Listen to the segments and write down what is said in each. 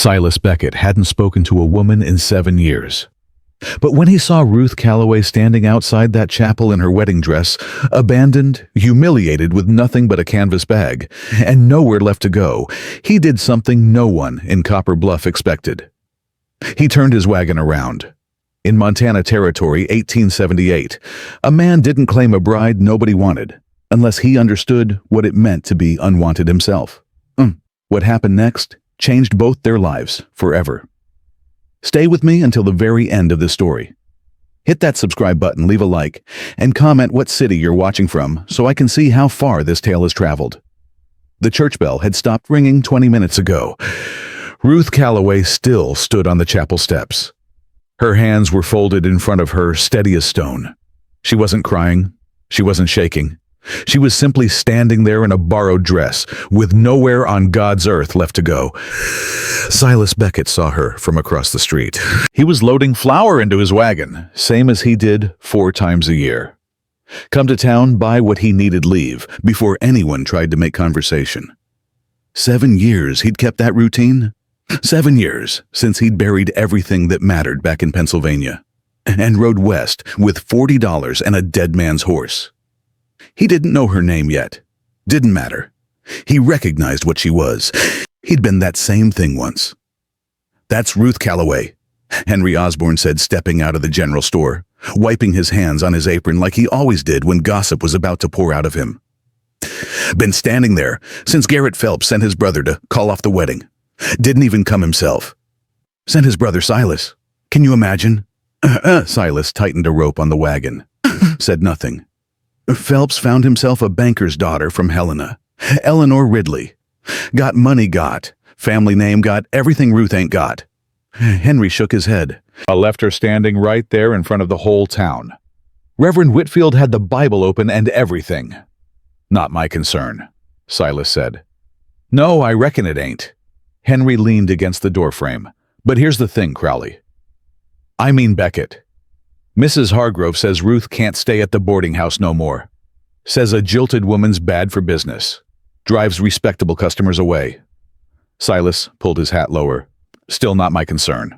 Silas Beckett hadn't spoken to a woman in 7 years. But when he saw Ruth Calloway standing outside that chapel in her wedding dress, abandoned, humiliated with nothing but a canvas bag, and nowhere left to go, he did something no one in Copper Bluff expected. He turned his wagon around. In Montana Territory, 1878, a man didn't claim a bride nobody wanted, unless he understood what it meant to be unwanted himself. What happened next changed both their lives forever. Stay with me until the very end of this story. Hit that subscribe button, leave a like, and comment what city you're watching from so I can see how far this tale has traveled. The church bell had stopped ringing 20 minutes ago. Ruth Calloway still stood on the chapel steps. Her hands were folded in front of her, steady as stone. She wasn't crying. She wasn't shaking. She was simply standing there in a borrowed dress, with nowhere on God's earth left to go. Silas Beckett saw her from across the street. He was loading flour into his wagon, same as he did 4 times a year. Come to town, buy what he needed, leave, before anyone tried to make conversation. 7 years he'd kept that routine. 7 years since he'd buried everything that mattered back in Pennsylvania, and rode west with $40 and a dead man's horse. He didn't know her name yet. Didn't matter. He recognized what she was. He'd been that same thing once. "That's Ruth Calloway," Henry Osborne said, stepping out of the general store, wiping his hands on his apron like he always did when gossip was about to pour out of him. "Been standing there since Garrett Phelps sent his brother to call off the wedding. Didn't even come himself. Sent his brother Silas. Can you imagine?" Silas tightened a rope on the wagon. Said nothing. "Phelps found himself a banker's daughter from Helena. Eleanor Ridley. Got money got. Family name got. Everything Ruth ain't got." Henry shook his head. I left her standing right there in front of the whole town. Reverend Whitfield had the Bible open and everything. "Not my concern," Silas said. "No, I reckon it ain't." Henry leaned against the doorframe. "But here's the thing, Crowley. I mean Beckett. Mrs. Hargrove says Ruth can't stay at the boarding house no more. Says a jilted woman's bad for business. Drives respectable customers away." Silas pulled his hat lower. "Still not my concern.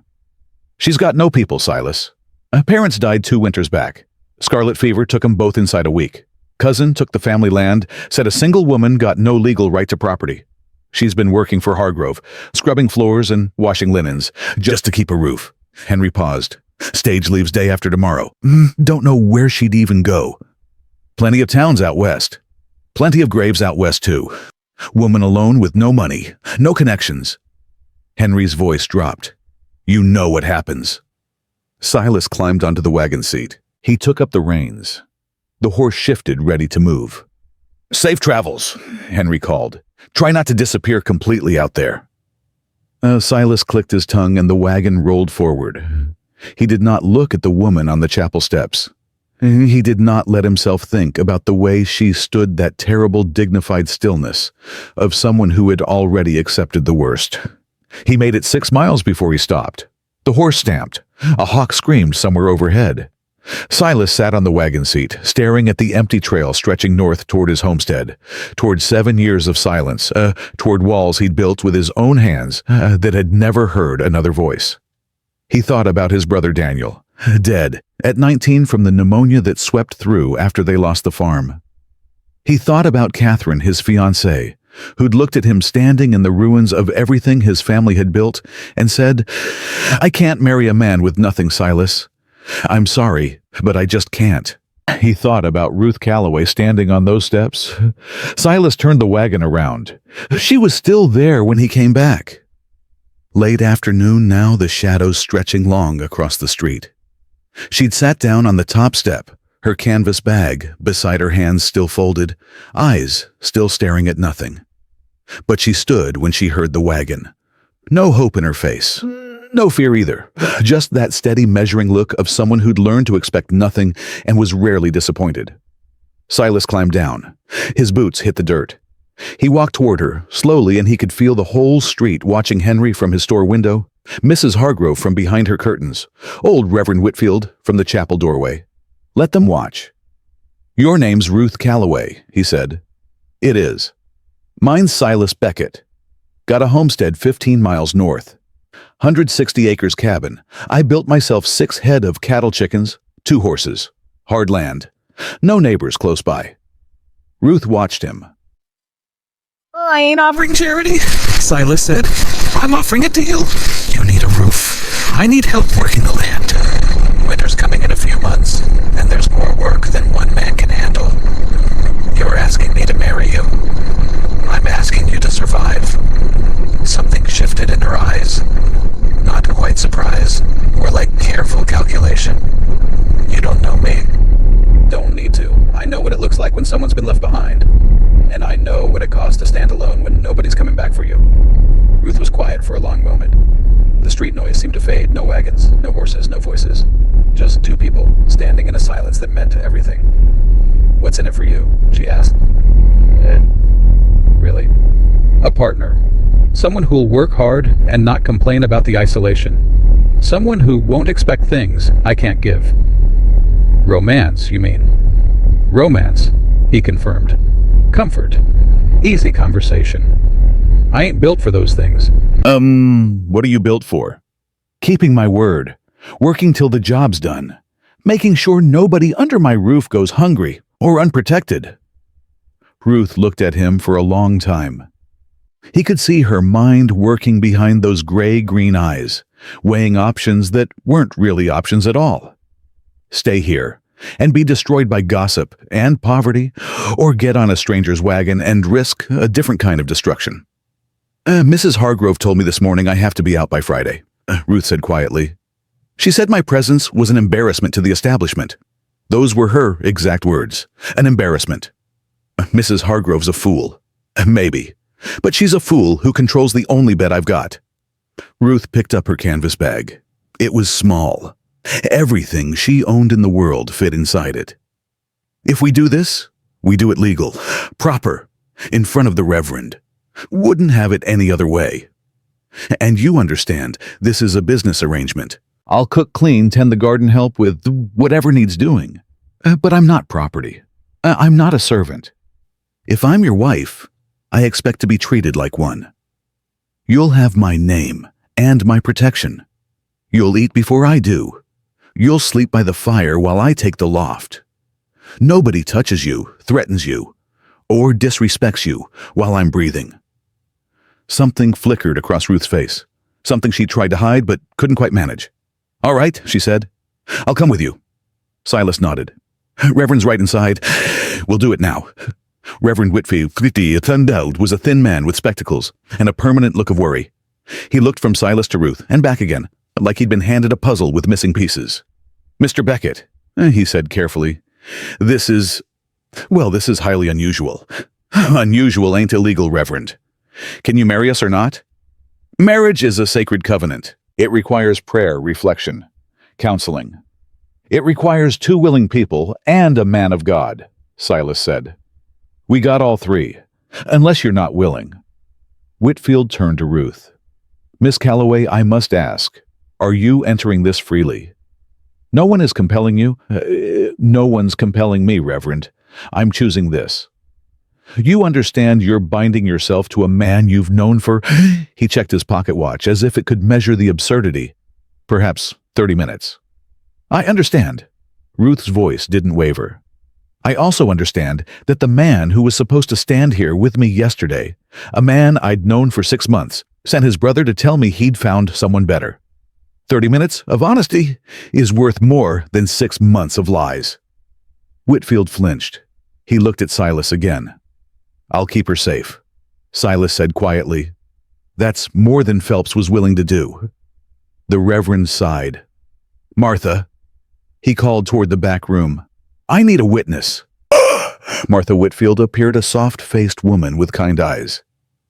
She's got no people, Silas. Parents died 2 winters back. Scarlet fever took 'em both inside a week. Cousin took the family land, said a single woman got no legal right to property. She's been working for Hargrove, scrubbing floors and washing linens, just to keep a roof." Henry paused. "Stage leaves day after tomorrow. Don't know where she'd even go. Plenty of towns out west. Plenty of graves out west, too. Woman alone with no money, no connections." Henry's voice dropped. "You know what happens." Silas climbed onto the wagon seat. He took up the reins. The horse shifted, ready to move. "Safe travels," Henry called. "Try not to disappear completely out there." Silas clicked his tongue and the wagon rolled forward. He did not look at the woman on the chapel steps. He did not let himself think about the way she stood, that terrible dignified stillness of someone who had already accepted the worst. He made it 6 miles before he stopped. The horse stamped. A hawk screamed somewhere overhead. Silas sat on the wagon seat, staring at the empty trail stretching north toward his homestead, toward 7 years of silence, toward walls he'd built with his own hands that had never heard another voice. He thought about his brother Daniel, dead at 19 from the pneumonia that swept through after they lost the farm. He thought about Catherine, his fiancée, who'd looked at him standing in the ruins of everything his family had built and said, "I can't marry a man with nothing, Silas. I'm sorry, but I just can't." He thought about Ruth Calloway standing on those steps. Silas turned the wagon around. She was still there when he came back. Late afternoon now, the shadows stretching long across the street. She'd sat down on the top step, her canvas bag beside her, hands still folded, eyes still staring at nothing. But she stood when she heard the wagon. No hope in her face. No fear either. Just that steady measuring look of someone who'd learned to expect nothing and was rarely disappointed. Silas climbed down. His boots hit the dirt. He walked toward her, slowly, and he could feel the whole street watching Henry from his store window, Mrs. Hargrove from behind her curtains, old Reverend Whitfield from the chapel doorway. Let them watch. "Your name's Ruth Calloway," he said. "It is. Mine's Silas Beckett. Got a homestead 15 miles north. 160 acres cabin. I built myself 6 head of cattle chickens, 2 horses. Hard land. No neighbors close by. Ruth watched him. I ain't offering charity, Silas said. I'm offering a deal. You need a roof. I need help working the land. Winter's coming in a few months, and there's more work than one man can handle. You're asking me to marry you. I'm asking you to survive. Something shifted in her eyes. Not quite surprise, more like careful calculation. You don't know me. Don't need to. I know what it looks like when someone's been left behind. And I know what it costs to stand alone when nobody's coming back for you. Ruth was quiet for a long moment. The street noise seemed to fade. No wagons, no horses, no voices. Just 2 people standing in a silence that meant everything. What's in it for you? She asked. Really? A partner. Someone who'll work hard and not complain about the isolation. Someone who won't expect things I can't give. Romance, you mean? Romance, he confirmed. Comfort. Easy conversation. I ain't built for those things. What are you built for? Keeping my word. Working till the job's done. Making sure nobody under my roof goes hungry or unprotected. Ruth looked at him for a long time. He could see her mind working behind those gray-green eyes, weighing options that weren't really options at all. Stay here and be destroyed by gossip and poverty, or get on a stranger's wagon and risk a different kind of destruction. Mrs. Hargrove told me this morning I have to be out by Friday, Ruth said quietly. She said my presence was an embarrassment to the establishment. Those were her exact words. An embarrassment. Mrs. Hargrove's a fool. Maybe. But she's a fool who controls the only bed I've got. Ruth picked up her canvas bag. It was small. Everything she owned in the world fit inside it. If we do this, we do it legal, proper, in front of the Reverend. Wouldn't have it any other way. And you understand, this is a business arrangement. I'll cook clean, tend the garden, help with whatever needs doing. But I'm not property. I'm not a servant. If I'm your wife, I expect to be treated like one. You'll have my name and my protection. You'll eat before I do. You'll sleep by the fire while I take the loft. Nobody touches you, threatens you, or disrespects you while I'm breathing. Something flickered across Ruth's face, something she tried to hide but couldn't quite manage. All right, she said. I'll come with you. Silas nodded. Reverend's right inside. We'll do it now. Reverend Whitfield, it turned out, was a thin man with spectacles and a permanent look of worry. He looked from Silas to Ruth and back again, like he'd been handed a puzzle with missing pieces. Mr. Beckett, he said carefully, this is highly unusual. Unusual ain't illegal, Reverend. Can you marry us or not? Marriage is a sacred covenant. It requires prayer, reflection, counseling. It requires 2 willing people and a man of God, Silas said. We got all 3, unless you're not willing. Whitfield turned to Ruth. Miss Calloway, I must ask, are you entering this freely? No one is compelling you. No one's compelling me, Reverend. I'm choosing this. You understand you're binding yourself to a man you've known for... He checked his pocket watch as if it could measure the absurdity. Perhaps 30 minutes. I understand. Ruth's voice didn't waver. I also understand that the man who was supposed to stand here with me yesterday, a man I'd known for 6 months, sent his brother to tell me he'd found someone better. 30 minutes of honesty is worth more than 6 months of lies. Whitfield flinched. He looked at Silas again. I'll keep her safe, Silas said quietly. That's more than Phelps was willing to do. The Reverend sighed. Martha, he called toward the back room. I need a witness. Martha Whitfield appeared a soft-faced woman with kind eyes.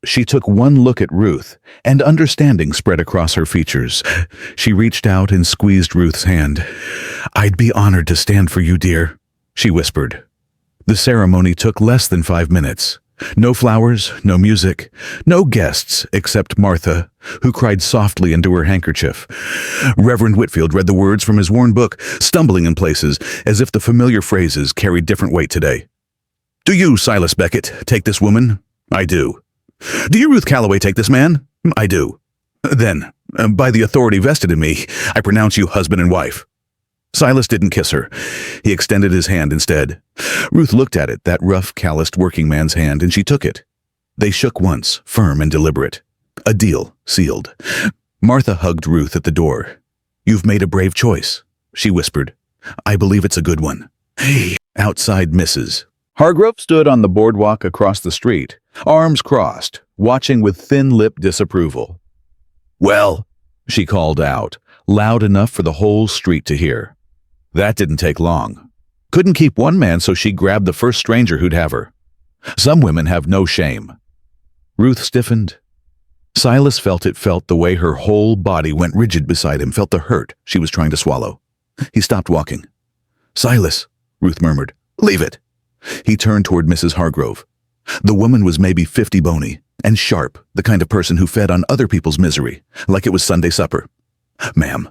She took one look at Ruth, and understanding spread across her features. She reached out and squeezed Ruth's hand. I'd be honored to stand for you, dear, she whispered. The ceremony took less than 5 minutes. No flowers, no music, no guests except Martha, who cried softly into her handkerchief. Reverend Whitfield read the words from his worn book, stumbling in places, as if the familiar phrases carried different weight today. Do you, Silas Beckett, take this woman? I do. Do you, Ruth Calloway, take this man? I do. Then, By the authority vested in me, I pronounce you husband and wife." Silas didn't kiss her. He extended his hand instead. Ruth looked at it, that rough, calloused working man's hand, and she took it. They shook once, firm and deliberate. A deal, sealed. Martha hugged Ruth at the door. "You've made a brave choice," she whispered. "I believe it's a good one." "Hey." Outside Mrs. Hargrove stood on the boardwalk across the street, arms crossed, watching with thin-lipped disapproval. "Well," she called out, loud enough for the whole street to hear. That didn't take long. Couldn't keep one man, so she grabbed the first stranger who'd have her. Some women have no shame. Ruth stiffened. Silas felt the way her whole body went rigid beside him, felt the hurt she was trying to swallow. He stopped walking. "Silas," Ruth murmured, "leave it." He turned toward Mrs. Hargrove. The woman was maybe 50 bony, and sharp, the kind of person who fed on other people's misery, like it was Sunday supper. "Ma'am,"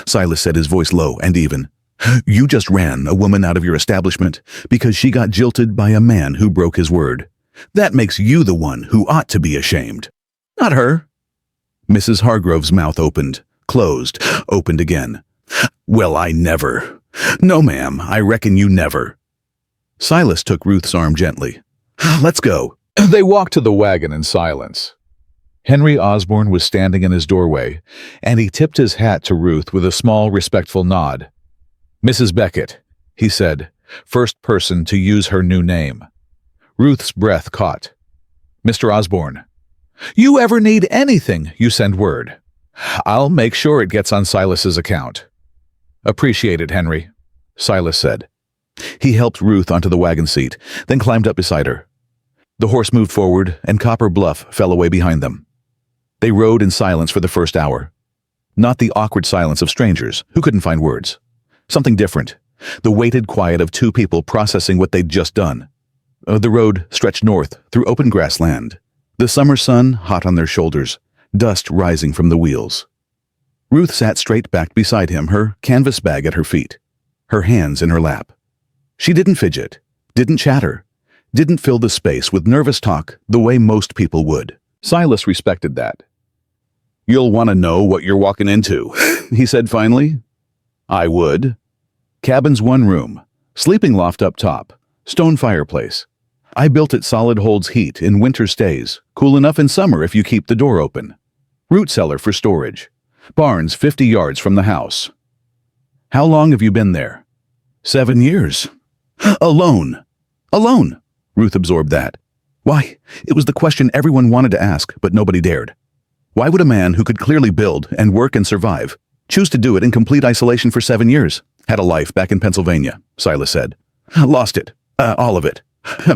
Silas said, his voice low and even, "you just ran a woman out of your establishment because she got jilted by a man who broke his word. That makes you the one who ought to be ashamed. Not her." Mrs. Hargrove's mouth opened, closed, opened again. "Well, I never. No, ma'am, I reckon you never." Silas took Ruth's arm gently. "Let's go." They walked to the wagon in silence. Henry Osborne was standing in his doorway, and he tipped his hat to Ruth with a small, respectful nod. "Mrs. Beckett," he said, first person to use her new name. Ruth's breath caught. "Mr. Osborne, you ever need anything, you send word. I'll make sure it gets on Silas's account." "Appreciate it, Henry," Silas said. He helped Ruth onto the wagon seat, then climbed up beside her. The horse moved forward, and Copper Bluff fell away behind them. They rode in silence for the first hour. Not the awkward silence of strangers who couldn't find words. Something different. The weighted quiet of two people processing what they'd just done. The road stretched north through open grassland. The summer sun hot on their shoulders, dust rising from the wheels. Ruth sat straight back beside him, her canvas bag at her feet, her hands in her lap. She didn't fidget, didn't chatter, didn't fill the space with nervous talk the way most people would. Silas respected that. "You'll want to know what you're walking into," he said finally. "I would." Cabin's one room, sleeping loft up top, stone fireplace. I built it solid, holds heat in winter stays, cool enough in summer if you keep the door open. Root cellar for storage. Barns 50 yards from the house. "How long have you been there?" 7 years. "Alone." "Alone." Ruth absorbed that. Why, it was the question everyone wanted to ask, but nobody dared. Why would a man who could clearly build and work and survive choose to do it in complete isolation for 7 years? "Had a life back in Pennsylvania," Silas said. "Lost it. All of it.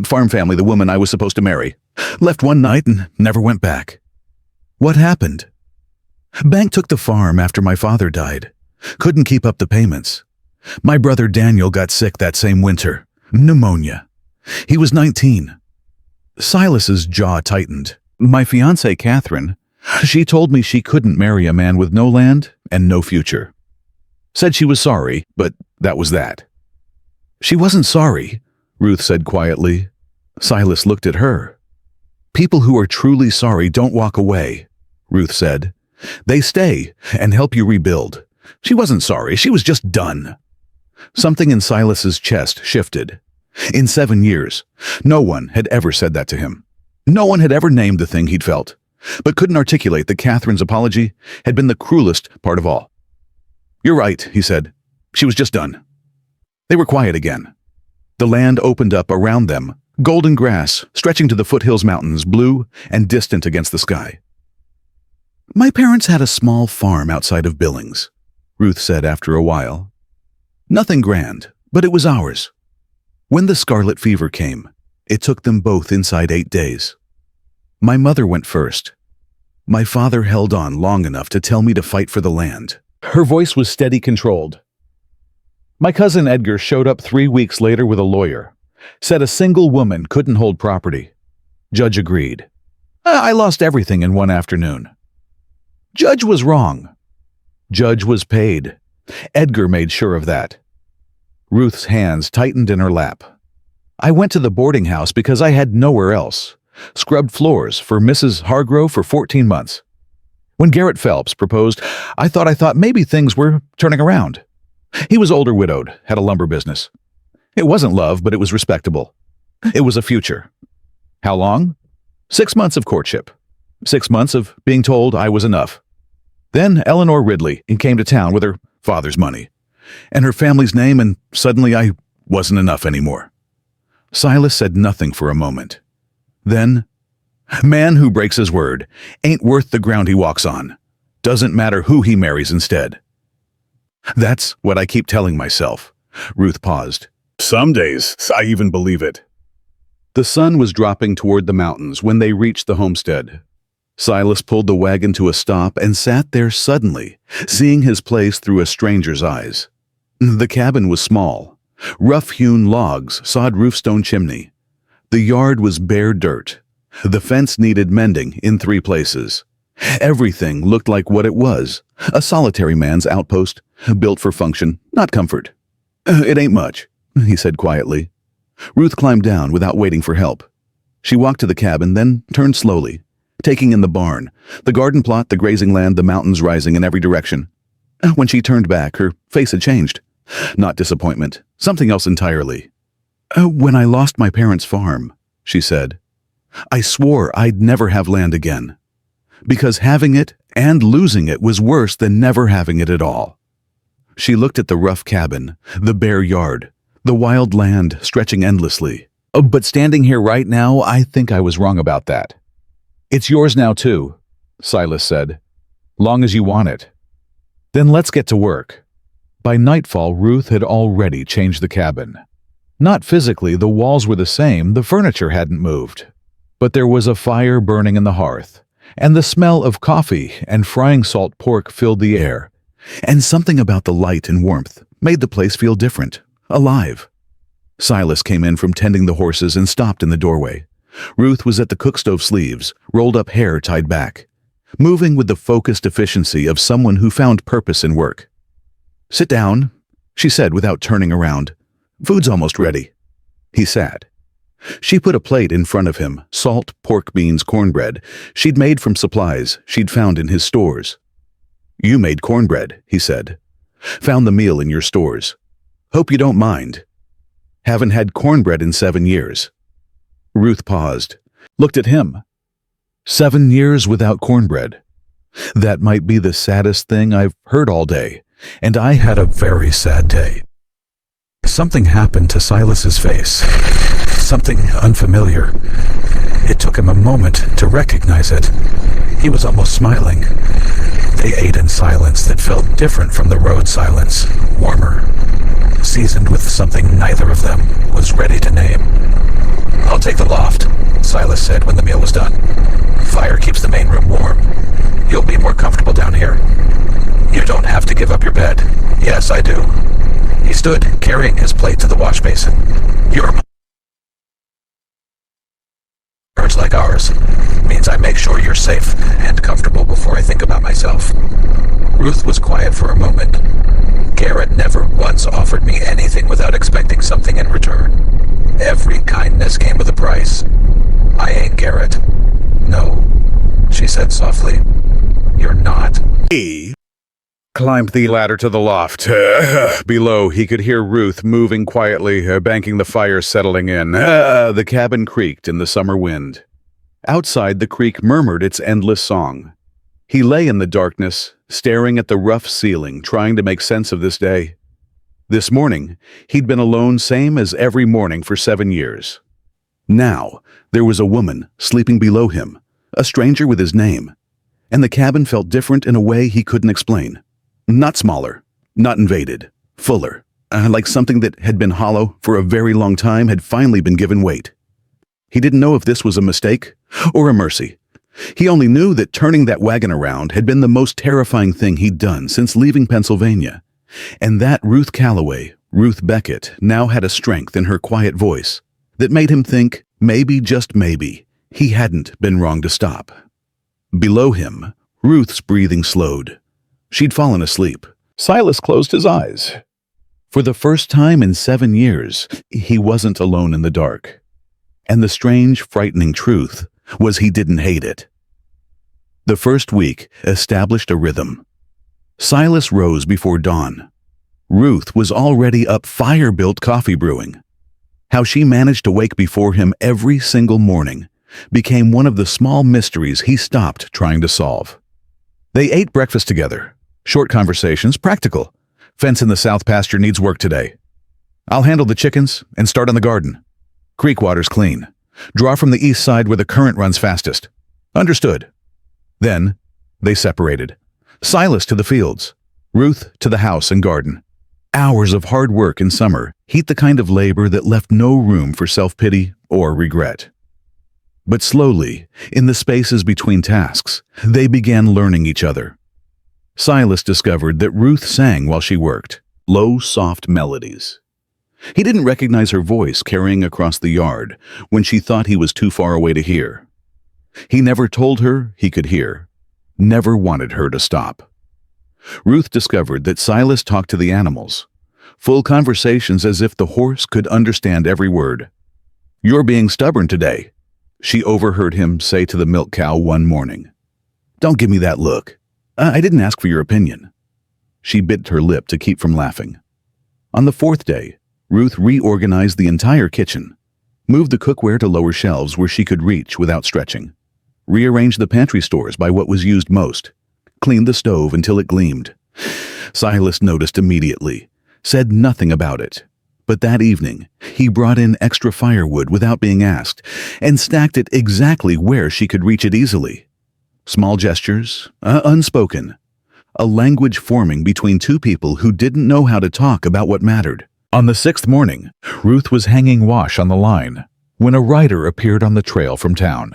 Farm family, the woman I was supposed to marry. Left one night and never went back." "What happened?" "Bank took the farm after my father died. Couldn't keep up the payments. My brother Daniel got sick that same winter. Pneumonia. He was 19. Silas's jaw tightened. "My fiancée, Catherine, she told me she couldn't marry a man with no land and no future. Said she was sorry, but that was that." "She wasn't sorry," Ruth said quietly. Silas looked at her. "People who are truly sorry don't walk away," Ruth said. "They stay and help you rebuild. She wasn't sorry, she was just done." Something in Silas's chest shifted. In 7 years, no one had ever said that to him. No one had ever named the thing he'd felt, but couldn't articulate that Catherine's apology had been the cruelest part of all. "You're right," he said. "She was just done." They were quiet again. The land opened up around them, golden grass stretching to the foothills mountains, blue and distant against the sky. "My parents had a small farm outside of Billings," Ruth said after a while. "Nothing grand, but it was ours. When the scarlet fever came, it took them both inside 8 days. My mother went first. My father held on long enough to tell me to fight for the land." Her voice was steady, controlled. "My cousin Edgar showed up 3 weeks later with a lawyer. Said a single woman couldn't hold property. Judge agreed. I lost everything in one afternoon. Judge was wrong. Judge was paid. Edgar made sure of that." Ruth's hands tightened in her lap. "I went to the boarding house because I had nowhere else. Scrubbed floors for Mrs. Hargrove for 14 months. When Garrett Phelps proposed, I thought maybe things were turning around. He was older widowed, had a lumber business. It wasn't love, but it was respectable. It was a future. How long? 6 months of courtship. 6 months of being told I was enough. Then Eleanor Ridley came to town with her father's money and her family's name, and suddenly I wasn't enough anymore. Silas said nothing for a moment. Then, man who breaks his word ain't worth the ground he walks on. Doesn't matter who he marries instead. That's what I keep telling myself. Ruth paused. Some days, I even believe it. The sun was dropping toward the mountains when they reached the homestead. Silas pulled the wagon to a stop and sat there suddenly, seeing his place through a stranger's eyes. The cabin was small. Rough-hewn logs, sawed roofstone chimney. The yard was bare dirt. The fence needed mending in 3 places. Everything looked like what it was, a solitary man's outpost, built for function, not comfort. It ain't much, he said quietly. Ruth climbed down without waiting for help. She walked to the cabin, then turned slowly, taking in the barn, the garden plot, the grazing land, the mountains rising in every direction. When she turned back, her face had changed. Not disappointment, something else entirely. When I lost my parents' farm, she said, I swore I'd never have land again. Because having it and losing it was worse than never having it at all. She looked at the rough cabin, the bare yard, the wild land stretching endlessly. But standing here right now, I think I was wrong about that. It's yours now too, Silas said. Long as you want it. Then let's get to work. By nightfall, Ruth had already changed the cabin. Not physically, the walls were the same, the furniture hadn't moved. But there was a fire burning in the hearth, and the smell of coffee and frying salt pork filled the air. And something about the light and warmth made the place feel different, alive. Silas came in from tending the horses and stopped in the doorway. Ruth was at the cookstove sleeves, rolled up hair tied back, moving with the focused efficiency of someone who found purpose in work. Sit down, she said without turning around. Food's almost ready. He sat. She put a plate in front of him, salt, pork, beans, cornbread, she'd made from supplies she'd found in his stores. You made cornbread, he said. Found the meal in your stores. Hope you don't mind. Haven't had cornbread in 7 years. Ruth paused, looked at him. 7 years without cornbread. That might be the saddest thing I've heard all day, and I had a very sad day. Something happened to Silas's face. Something unfamiliar. It took him a moment to recognize it. He was almost smiling. They ate in silence that felt different from the road silence, warmer, seasoned with something neither of them was ready to name. I'll take the loft, Silas said when the meal was done. Fire keeps the main room warm. You'll be more comfortable down here. You don't have to give up your bed. Yes, I do. He stood, carrying his plate to the wash basin. Your marriage like ours means I make sure you're safe and comfortable before I think about myself. Ruth was quiet for a moment. Garrett never once offered me anything without expecting something in return. Every kindness came with a price. I ain't Garrett. No, she said softly. You're not. He climbed the ladder to the loft. Below, he could hear Ruth moving quietly, banking the fire settling in. The cabin creaked in the summer wind. Outside, the creek murmured its endless song. He lay in the darkness, staring at the rough ceiling, trying to make sense of this day. This morning, he'd been alone same as every morning for 7 years. Now, there was a woman sleeping below him, a stranger with his name. And the cabin felt different in a way he couldn't explain. Not smaller, not invaded, fuller, like something that had been hollow for a very long time had finally been given weight. He didn't know if this was a mistake or a mercy. He only knew that turning that wagon around had been the most terrifying thing he'd done since leaving Pennsylvania, and that Ruth Calloway, Ruth Beckett, now had a strength in her quiet voice that made him think, maybe, just maybe, he hadn't been wrong to stop. Below him, Ruth's breathing slowed. She'd fallen asleep. Silas closed his eyes. For the first time in 7 years, he wasn't alone in the dark. And the strange, frightening truth was he didn't hate it. The first week established a rhythm. Silas rose before dawn. Ruth was already up fire-built coffee brewing. How she managed to wake before him every single morning became one of the small mysteries he stopped trying to solve. They ate breakfast together. Short conversations, practical. Fence in the south pasture needs work today. I'll handle the chickens and start on the garden. Creek water's clean. Draw from the east side where the current runs fastest. Understood. Then they separated. Silas to the fields, Ruth to the house and garden. Hours of hard work in summer heat the kind of labor that left no room for self-pity or regret. But slowly, in the spaces between tasks, they began learning each other. Silas discovered that Ruth sang while she worked, low, soft melodies. He didn't recognize her voice carrying across the yard when she thought he was too far away to hear. He never told her he could hear, never wanted her to stop. Ruth discovered that Silas talked to the animals, full conversations as if the horse could understand every word. "You're being stubborn today," she overheard him say to the milk cow one morning. "Don't give me that look. I didn't ask for your opinion." She bit her lip to keep from laughing. On the fourth day, Ruth reorganized the entire kitchen, moved the cookware to lower shelves where she could reach without stretching, rearranged the pantry stores by what was used most, cleaned the stove until it gleamed. Silas noticed immediately, said nothing about it. But that evening, he brought in extra firewood without being asked and stacked it exactly where she could reach it easily. Small gestures, unspoken. A language forming between two people who didn't know how to talk about what mattered. On the sixth morning, Ruth was hanging wash on the line when a rider appeared on the trail from town.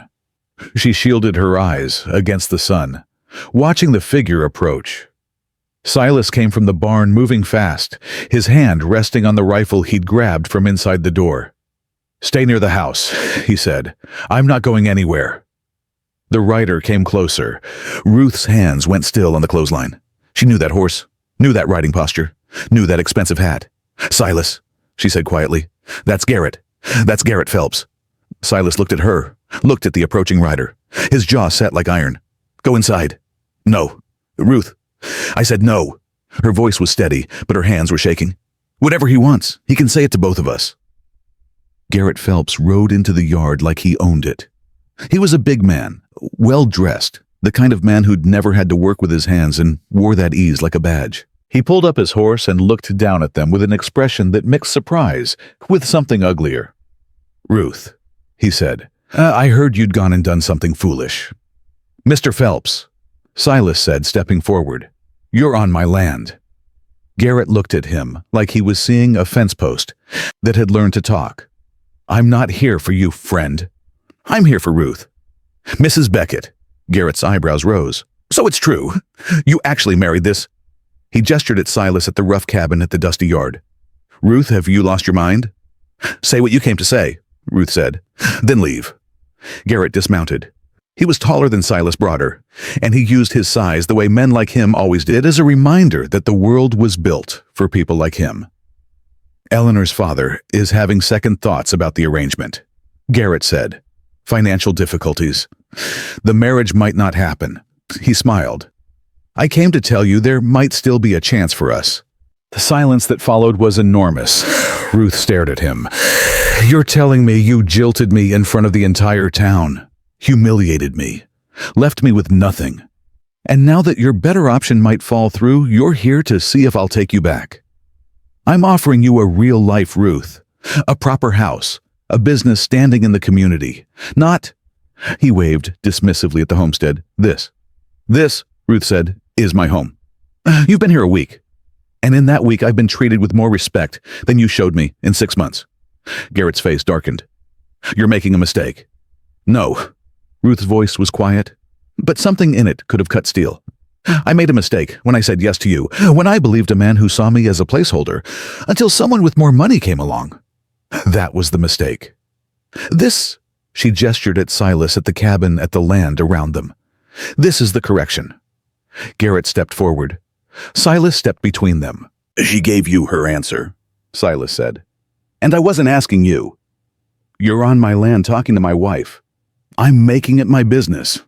She shielded her eyes against the sun, watching the figure approach. Silas came from the barn moving fast, his hand resting on the rifle he'd grabbed from inside the door. "Stay near the house," he said. "I'm not going anywhere." The rider came closer. Ruth's hands went still on the clothesline. She knew that horse, knew that riding posture, knew that expensive hat. "Silas," she said quietly. "That's Garrett. That's Garrett Phelps." Silas looked at her, looked at the approaching rider. His jaw set like iron. "Go inside." "No. Ruth." I said no. Her voice was steady, but her hands were shaking. "Whatever he wants, he can say it to both of us." Garrett Phelps rode into the yard like he owned it. He was a big man, well-dressed, the kind of man who'd never had to work with his hands and wore that ease like a badge. He pulled up his horse and looked down at them with an expression that mixed surprise with something uglier. "Ruth," he said, "I heard you'd gone and done something foolish." "Mr. Phelps," Silas said, stepping forward, "you're on my land." Garrett looked at him like he was seeing a fence post that had learned to talk. "I'm not here for you, friend. I'm here for Ruth." "Mrs. Beckett." Garrett's eyebrows rose. "So it's true. You actually married this?" He gestured at Silas at the rough cabin at the dusty yard. "Ruth, have you lost your mind?" "Say what you came to say," Ruth said. "Then leave." Garrett dismounted. He was taller than Silas, broader, and he used his size the way men like him always did as a reminder that the world was built for people like him. "Eleanor's father is having second thoughts about the arrangement," Garrett said. "Financial difficulties. The marriage might not happen." He smiled. "I came to tell you there might still be a chance for us." The silence that followed was enormous. Ruth stared at him. "You're telling me you jilted me in front of the entire town, humiliated me, left me with nothing. And now that your better option might fall through, you're here to see if I'll take you back. I'm offering you a real-life Ruth, a proper house, a business standing in the community. Not," he waved dismissively at the homestead, "this. This," Ruth said, "is my home. You've been here a week, and in that week I've been treated with more respect than you showed me in 6 months." Garrett's face darkened. "You're making a mistake." "No." Ruth's voice was quiet, but something in it could have cut steel. "I made a mistake when I said yes to you, when I believed a man who saw me as a placeholder, until someone with more money came along. That was the mistake. This," she gestured at Silas at the cabin at the land around them. "This is the correction." Garrett stepped forward. Silas stepped between them. "She gave you her answer," Silas said. "And I wasn't asking you. You're on my land talking to my wife. I'm making it my business."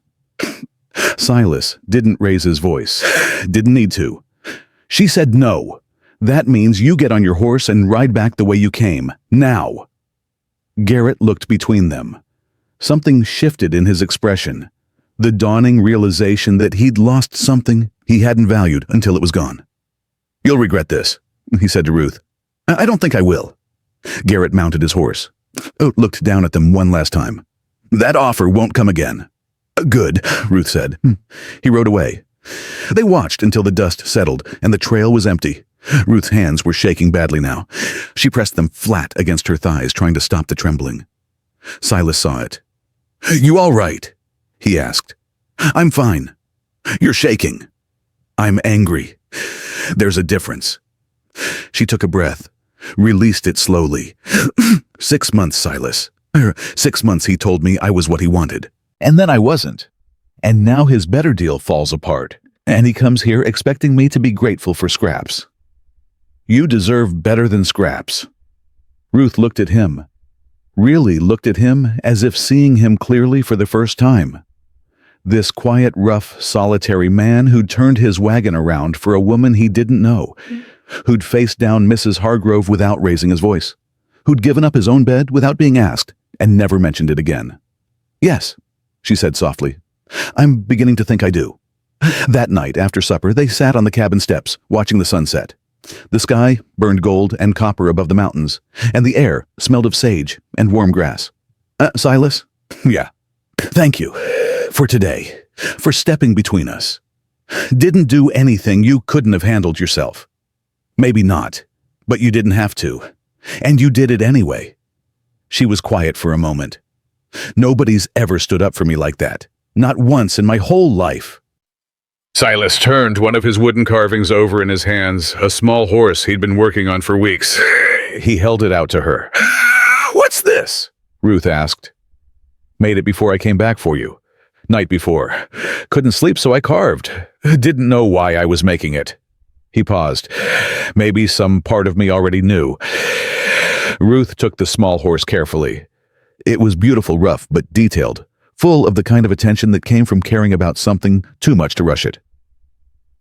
Silas didn't raise his voice. Didn't need to. She said no. That means you get on your horse and ride back the way you came. Now. Garrett looked between them. Something shifted in his expression. The dawning realization that he'd lost something he hadn't valued until it was gone. "You'll regret this," he said to Ruth. "I don't think I will." Garrett mounted his horse. Looked down at them one last time. "That offer won't come again." "Good," Ruth said. He rode away. They watched until the dust settled and the trail was empty. Ruth's hands were shaking badly now. She pressed them flat against her thighs, trying to stop the trembling. Silas saw it. "You all right?" he asked. "I'm fine." "You're shaking." "I'm angry. There's a difference." She took a breath, released it slowly. 6 months, Silas. 6 months he told me I was what he wanted. And then I wasn't. And now his better deal falls apart, and he comes here expecting me to be grateful for scraps. You deserve better than scraps. Ruth looked at him. Really looked at him as if seeing him clearly for the first time. This quiet, rough, solitary man who'd turned his wagon around for a woman he didn't know, who'd faced down Mrs. Hargrove without raising his voice, who'd given up his own bed without being asked and never mentioned it again. "Yes," she said softly. "I'm beginning to think I do." That night, after supper, they sat on the cabin steps, watching the sunset. The sky burned gold and copper above the mountains, and the air smelled of sage and warm grass. Silas? Yeah. Thank you. For today. For stepping between us. Didn't do anything you couldn't have handled yourself. Maybe not, but you didn't have to. And you did it anyway. She was quiet for a moment. Nobody's ever stood up for me like that. Not once in my whole life. Silas turned one of his wooden carvings over in his hands, a small horse he'd been working on for weeks. He held it out to her. "What's this?" Ruth asked. "Made it before I came back for you. Night before. Couldn't sleep, so I carved. Didn't know why I was making it." He paused. Maybe some part of me already knew. Ruth took the small horse carefully. It was beautiful, rough, but detailed, full of the kind of attention that came from caring about something too much to rush it.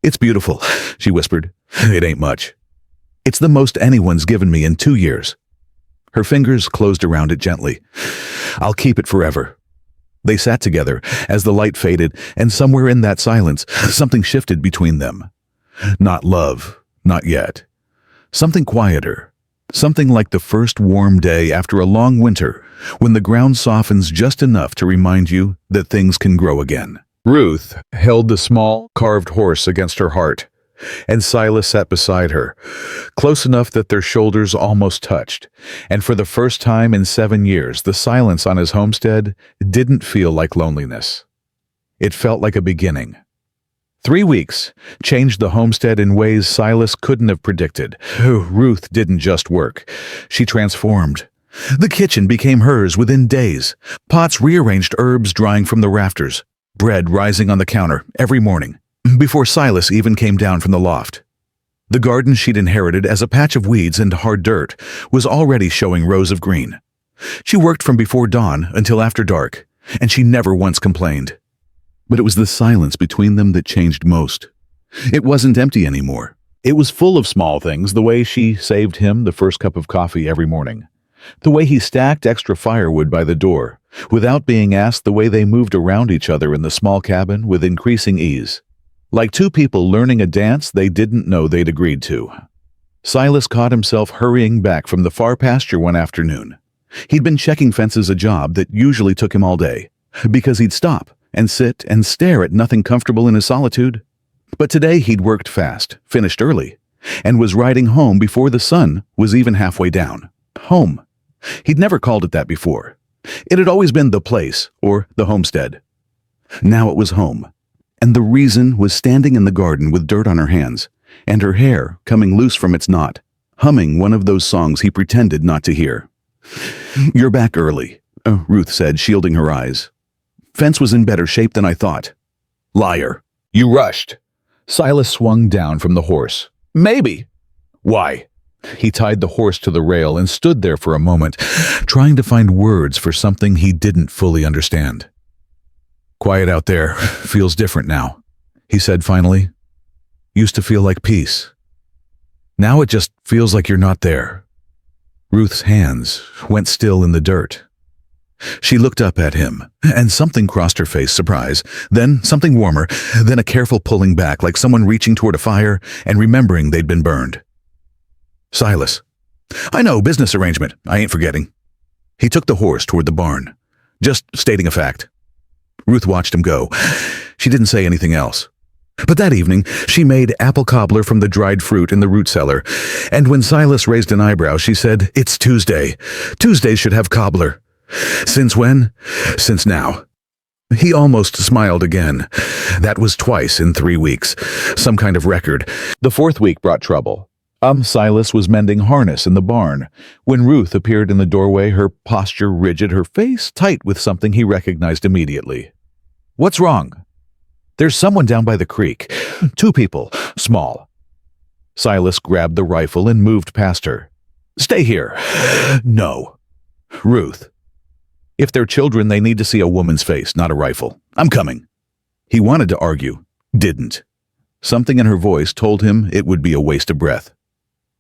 "It's beautiful," she whispered. "It ain't much. It's the most anyone's given me in 2 years." Her fingers closed around it gently. "I'll keep it forever." They sat together as the light faded, and somewhere in that silence, something shifted between them. Not love, not yet. Something quieter. Something like the first warm day after a long winter, when the ground softens just enough to remind you that things can grow again. Ruth held the small, carved horse against her heart, and Silas sat beside her, close enough that their shoulders almost touched, and for the first time in 7 years, the silence on his homestead didn't feel like loneliness. It felt like a beginning. 3 weeks changed the homestead in ways Silas couldn't have predicted. Ruth didn't just work. She transformed. The kitchen became hers within days. Pots rearranged, herbs drying from the rafters, bread rising on the counter every morning, before Silas even came down from the loft. The garden she'd inherited as a patch of weeds and hard dirt was already showing rows of green. She worked from before dawn until after dark, and she never once complained. But it was the silence between them that changed most. It wasn't empty anymore. It was full of small things, the way she saved him the first cup of coffee every morning, the way he stacked extra firewood by the door, without being asked, the way they moved around each other in the small cabin with increasing ease, like two people learning a dance they didn't know they'd agreed to. Silas caught himself hurrying back from the far pasture one afternoon. He'd been checking fences, a job that usually took him all day, because he'd stop and sit and stare at nothing comfortable in his solitude. But today he'd worked fast, finished early, and was riding home before the sun was even halfway down. Home. He'd never called it that before. It had always been the place, or the homestead. Now it was home. And the reason was standing in the garden with dirt on her hands, and her hair coming loose from its knot, humming one of those songs he pretended not to hear. "You're back early," Ruth said, shielding her eyes. "Fence was in better shape than I thought." "Liar. You rushed." Silas swung down from the horse. "Maybe." "Why?" He tied the horse to the rail and stood there for a moment, trying to find words for something he didn't fully understand. Quiet out there feels different now, he said finally. Used to feel like peace. Now it just feels like you're not there. Ruth's hands went still in the dirt. She looked up at him, and something crossed her face, surprise, then something warmer, then a careful pulling back like someone reaching toward a fire and remembering they'd been burned. Silas. I know, business arrangement. I ain't forgetting. He took the horse toward the barn. Just stating a fact. Ruth watched him go. She didn't say anything else. But that evening, she made apple cobbler from the dried fruit in the root cellar, and when Silas raised an eyebrow, she said, "It's Tuesday. Tuesdays should have cobbler." Since when? Since now. He almost smiled again. That was twice in 3 weeks. Some kind of record. The fourth week brought trouble. Silas was mending harness in the barn when Ruth appeared in the doorway, her posture rigid, her face tight with something he recognized immediately. "What's wrong?" "There's someone down by the creek. 2 people. Small." Silas grabbed the rifle and moved past her. "Stay here." "No." "Ruth. If they're children, they need to see a woman's face, not a rifle. I'm coming." He wanted to argue. Didn't. Something in her voice told him it would be a waste of breath.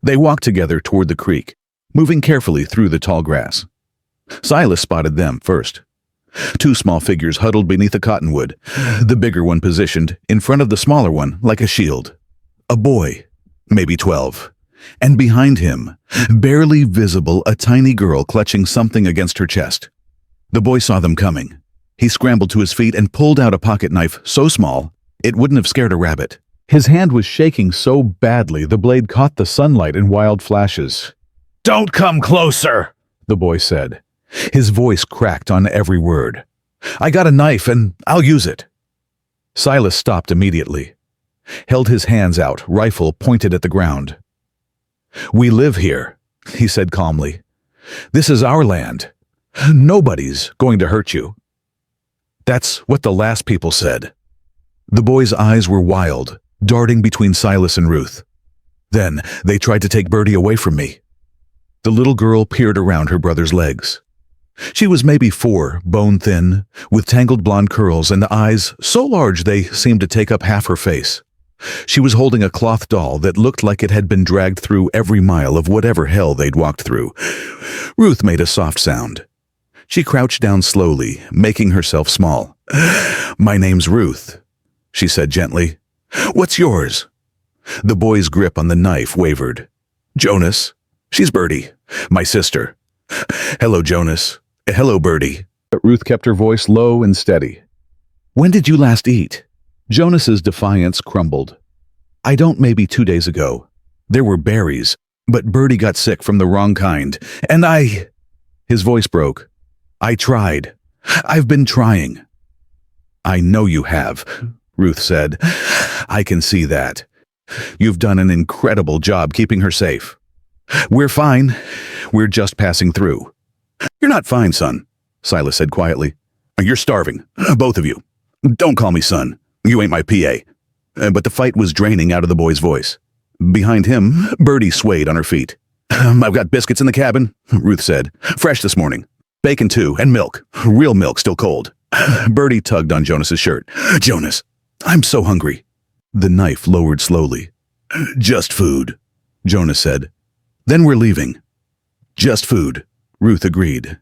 They walked together toward the creek, moving carefully through the tall grass. Silas spotted them first. 2 small figures huddled beneath a cottonwood, the bigger one positioned in front of the smaller one like a shield. A boy, maybe 12, and behind him, barely visible, a tiny girl clutching something against her chest. The boy saw them coming. He scrambled to his feet and pulled out a pocket knife so small it wouldn't have scared a rabbit. His hand was shaking so badly the blade caught the sunlight in wild flashes. "Don't come closer," the boy said. His voice cracked on every word. "I got a knife and I'll use it." Silas stopped immediately, held his hands out, rifle pointed at the ground. "We live here," he said calmly. "This is our land. Nobody's going to hurt you." "That's what the last people said." The boy's eyes were wild, darting between Silas and Ruth. "Then they tried to take Bertie away from me." The little girl peered around her brother's legs. She was maybe 4, bone-thin, with tangled blonde curls and eyes so large they seemed to take up half her face. She was holding a cloth doll that looked like it had been dragged through every mile of whatever hell they'd walked through. Ruth made a soft sound. She crouched down slowly, making herself small. "My name's Ruth," she said gently. "What's yours?" The boy's grip on the knife wavered. "Jonas. She's Bertie, my sister." "Hello, Jonas. Hello, Bertie." Ruth kept her voice low and steady. "When did you last eat?" Jonas's defiance crumbled. "I don't, maybe 2 days ago. There were berries, but Bertie got sick from the wrong kind, and His voice broke. "I tried. I've been trying." "I know you have," Ruth said. "I can see that. You've done an incredible job keeping her safe." "We're fine. We're just passing through." "You're not fine, son," Silas said quietly. "You're starving, both of you. Don't call me son. You ain't my PA." But the fight was draining out of the boy's voice. Behind him, Bertie swayed on her feet. "I've got biscuits in the cabin," Ruth said. "Fresh this morning. Bacon too, and milk. Real milk, still cold." Bertie tugged on Jonas's shirt. "Jonas, I'm so hungry." The knife lowered slowly. "Just food," Jonas said. "Then we're leaving." "Just food," Ruth agreed.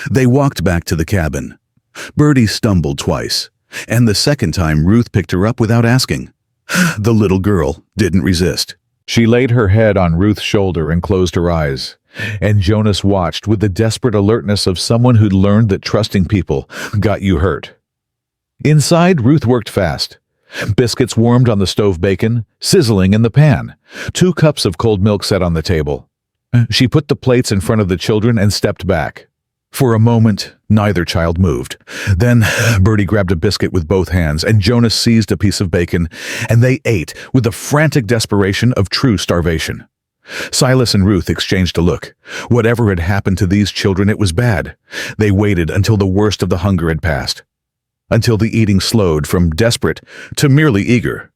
They walked back to the cabin. Bertie stumbled twice, and the second time Ruth picked her up without asking. The little girl didn't resist. She laid her head on Ruth's shoulder and closed her eyes, and Jonas watched with the desperate alertness of someone who'd learned that trusting people got you hurt. Inside, Ruth worked fast. Biscuits warmed on the stove bacon, sizzling in the pan. 2 cups of cold milk set on the table. She put the plates in front of the children and stepped back. For a moment, neither child moved. Then Bertie grabbed a biscuit with both hands, and Jonas seized a piece of bacon, and they ate with the frantic desperation of true starvation. Silas and Ruth exchanged a look. Whatever had happened to these children, it was bad. They waited until the worst of the hunger had passed, until the eating slowed from desperate to merely eager.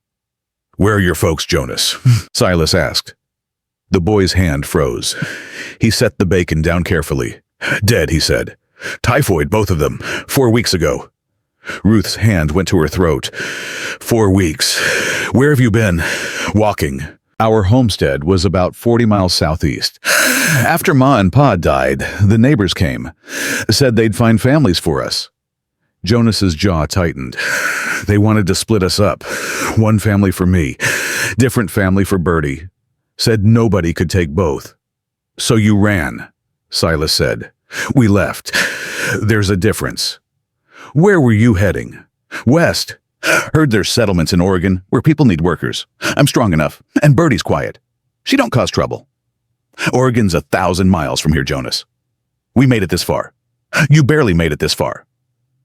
"Where are your folks, Jonas?" Silas asked. The boy's hand froze. He set the bacon down carefully. "Dead," he said. "Typhoid, both of them, 4 weeks ago." Ruth's hand went to her throat. 4 weeks. Where have you been? Walking. Our homestead was about 40 miles southeast. After Ma and Pa died, the neighbors came. Said they'd find families for us. Jonas's jaw tightened. They wanted to split us up. One family for me, different family for Bertie. Said nobody could take both. So you ran, Silas said. We left. There's a difference. Where were you heading? West. Heard there's settlements in Oregon where people need workers. I'm strong enough, and Bertie's quiet. She don't cause trouble. Oregon's 1,000 miles from here, Jonas. We made it this far. You barely made it this far.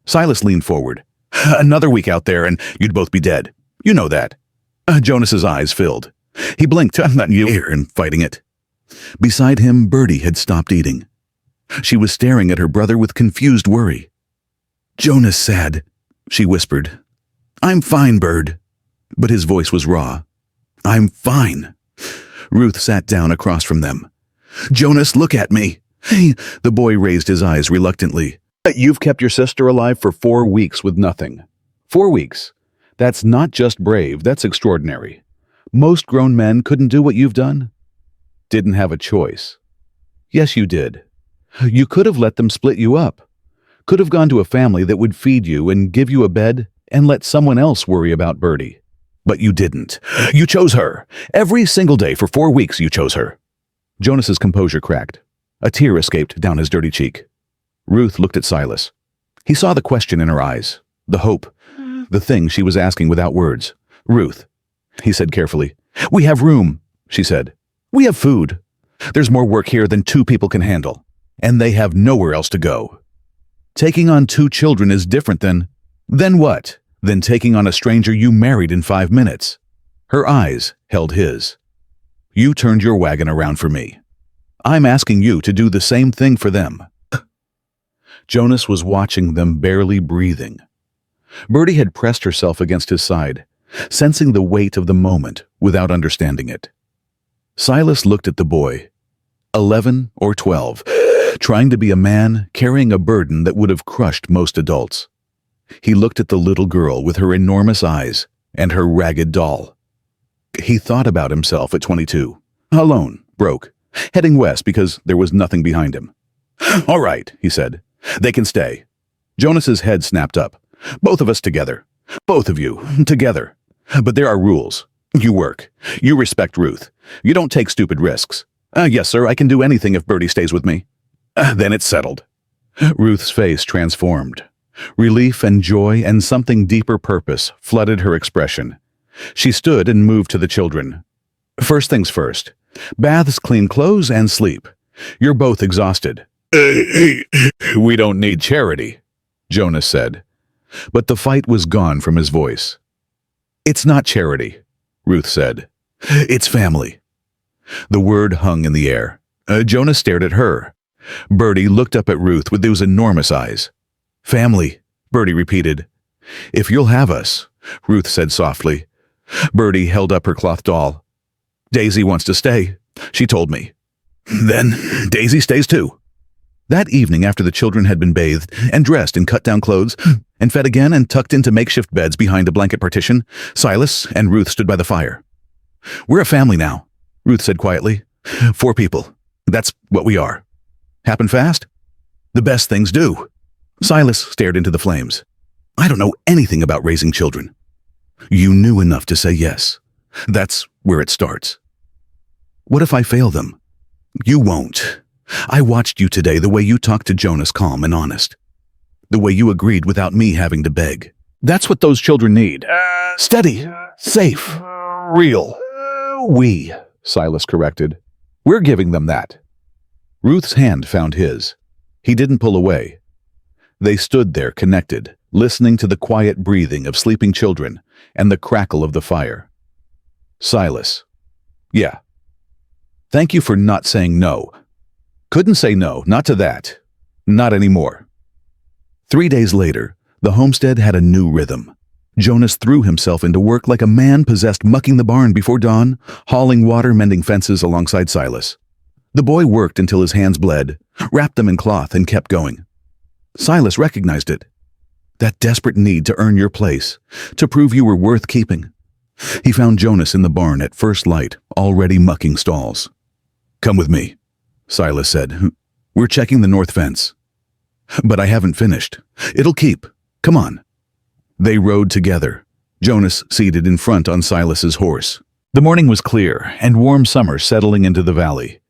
Silas leaned forward. Another week out there and you'd both be dead. You know that. Jonas's eyes filled. He blinked. I'm not you here and fighting it. Beside him, Bertie had stopped eating. She was staring at her brother with confused worry. Jonas said, she whispered. I'm fine, Bird. But his voice was raw. I'm fine. Ruth sat down across from them. Jonas, look at me. Hey, the boy raised his eyes reluctantly. You've kept your sister alive for 4 weeks with nothing. 4 weeks. That's not just brave, that's extraordinary. Most grown men couldn't do what you've done. Didn't have a choice. Yes, you did. You could have let them split you up. Could have gone to a family that would feed you and give you a bed and let someone else worry about Bertie. But you didn't. You chose her. Every single day for 4 weeks you chose her. Jonas's composure cracked. A tear escaped down his dirty cheek. Ruth looked at Silas. He saw the question in her eyes, the hope, the thing she was asking without words. Ruth, he said carefully. We have room, she said. We have food. There's more work here than 2 people can handle, and they have nowhere else to go. Taking on 2 children is different than what? Than taking on a stranger you married in 5 minutes. Her eyes held his. You turned your wagon around for me. I'm asking you to do the same thing for them. Jonas was watching them, barely breathing. Bertie had pressed herself against his side, sensing the weight of the moment without understanding it. Silas looked at the boy, 11 or 12, trying to be a man carrying a burden that would have crushed most adults. He looked at the little girl with her enormous eyes and her ragged doll. He thought about himself at 22, alone, broke, heading west because there was nothing behind him. All right, he said. They can stay. Jonas's head snapped up. Both of us together. Both of you, together. But there are rules. You work. You respect Ruth. You don't take stupid risks. Yes, sir, I can do anything if Bertie stays with me. Then it's settled. Ruth's face transformed. Relief and joy and something deeper purpose flooded her expression. She stood and moved to the children. First things first. Baths, clean clothes, and sleep. You're both exhausted. We don't need charity, Jonas said. But the fight was gone from his voice. It's not charity, Ruth said. It's family. The word hung in the air. Jonas stared at her. Bertie looked up at Ruth with those enormous eyes. Family, Bertie repeated. If you'll have us, Ruth said softly. Bertie held up her cloth doll. Daisy wants to stay, she told me. Then Daisy stays too. That evening, after the children had been bathed and dressed in cut-down clothes and fed again and tucked into makeshift beds behind a blanket partition, Silas and Ruth stood by the fire. We're a family now, Ruth said quietly. 4 people. That's what we are. Happen fast? The best things do. Silas stared into the flames. I don't know anything about raising children. You knew enough to say yes. That's where it starts. What if I fail them? You won't. I watched you today, the way you talked to Jonas, calm and honest. The way you agreed without me having to beg. That's what those children need. Steady, safe, real. We, Silas corrected. We're giving them that. Ruth's hand found his. He didn't pull away. They stood there connected, listening to the quiet breathing of sleeping children and the crackle of the fire. Silas. Yeah. Thank you for not saying no. Couldn't say no, not to that. Not anymore. 3 days later, the homestead had a new rhythm. Jonas threw himself into work like a man possessed, mucking the barn before dawn, hauling water, mending fences alongside Silas. The boy worked until his hands bled, wrapped them in cloth, and kept going. Silas recognized it. that desperate need to earn your place, to prove you were worth keeping. He found Jonas in the barn at first light, already mucking stalls. "Come with me," Silas said. "We're checking the north fence." "But I haven't finished. It'll keep. Come on." They rode together, Jonas seated in front on Silas's horse. The morning was clear, and warm summer settling into the valley.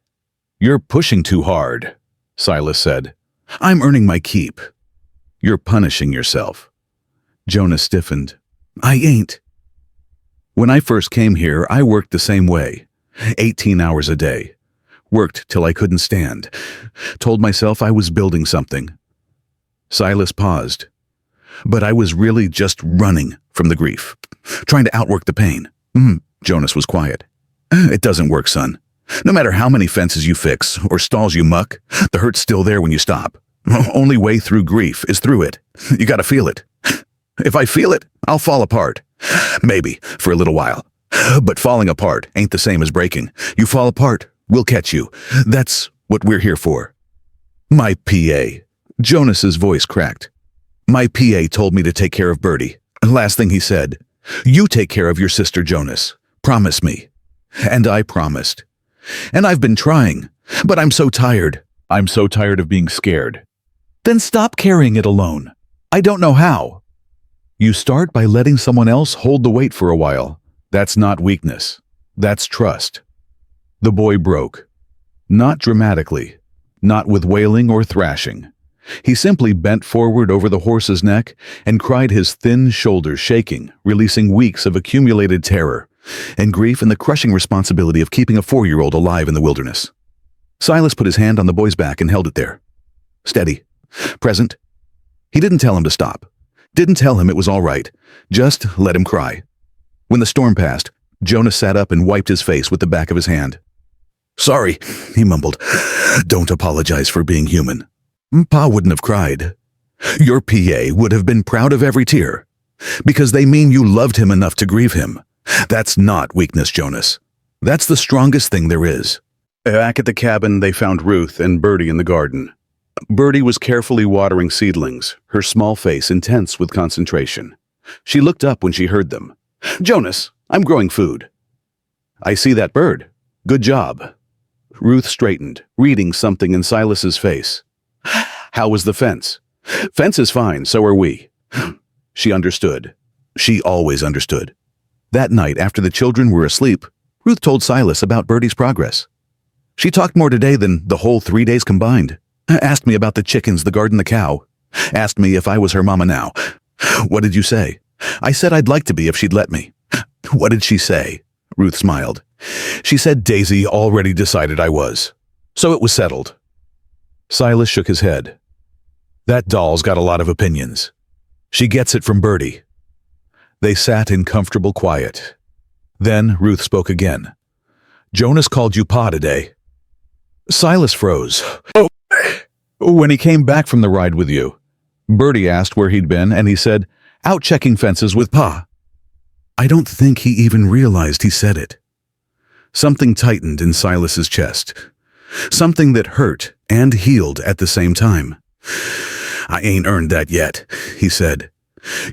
"You're pushing too hard," Silas said. "I'm earning my keep." "You're punishing yourself." Jonas stiffened. "I ain't." "When I first came here, I worked the same way. 18 hours a day. Worked till I couldn't stand. Told myself I was building something." Silas paused. "But I was really just running from the grief. Trying to outwork the pain." Jonas was quiet. "It doesn't work, son. No matter how many fences you fix or stalls you muck, the hurt's still there when you stop. Only way through grief is through it. You gotta feel it. If I feel it, I'll fall apart. Maybe, for a little while. But falling apart ain't the same as breaking. You fall apart, we'll catch you. That's what we're here for." "My PA." Jonas's voice cracked. "My PA told me to take care of Bertie. Last thing he said, 'You take care of your sister, Jonas. Promise me.' And I promised. And I've been trying, but I'm so tired." "I'm so tired of being scared." "Then stop carrying it alone. I don't know how." "You start by letting someone else hold the weight for a while. That's not weakness. That's trust." The boy broke. Not dramatically. Not with wailing or thrashing. He simply bent forward over the horse's neck and cried, his thin shoulders shaking, releasing weeks of accumulated terror and grief and the crushing responsibility of keeping a 4-year-old alive in the wilderness. Silas put his hand on the boy's back and held it there. Steady. Present. He didn't tell him to stop. Didn't tell him it was all right. Just let him cry. When the storm passed, Jonas sat up and wiped his face with the back of his hand. "Sorry," he mumbled. "Don't apologize for being human. Pa wouldn't have cried. Your PA would have been proud of every tear. Because they mean you loved him enough to grieve him. That's not weakness, Jonas. That's the strongest thing there is." Back at the cabin, they found Ruth and Bertie in the garden. Bertie was carefully watering seedlings, her small face intense with concentration. She looked up when she heard them. "Jonas, I'm growing food." "I see that bird. Good job." Ruth straightened, reading something in Silas's face. "How was the fence?" "Fence is fine, so are we." She understood. She always understood. That night, after the children were asleep, Ruth told Silas about Bertie's progress. "She talked more today than the whole 3 days combined. Asked me about the chickens, the garden, the cow. Asked me if I was her mama now. What did you say?" "I said I'd like to be if she'd let me." "What did she say?" Ruth smiled. "She said Daisy already decided I was. So it was settled." Silas shook his head. "That doll's got a lot of opinions. She gets it from Bertie." They sat in comfortable quiet. Then Ruth spoke again. "Jonas called you Pa today." Silas froze. "Oh, when he came back from the ride with you." Bertie asked where he'd been, and he said, "Out checking fences with Pa." I don't think he even realized he said it. Something tightened in Silas's chest. Something that hurt and healed at the same time. "I ain't earned that yet," he said.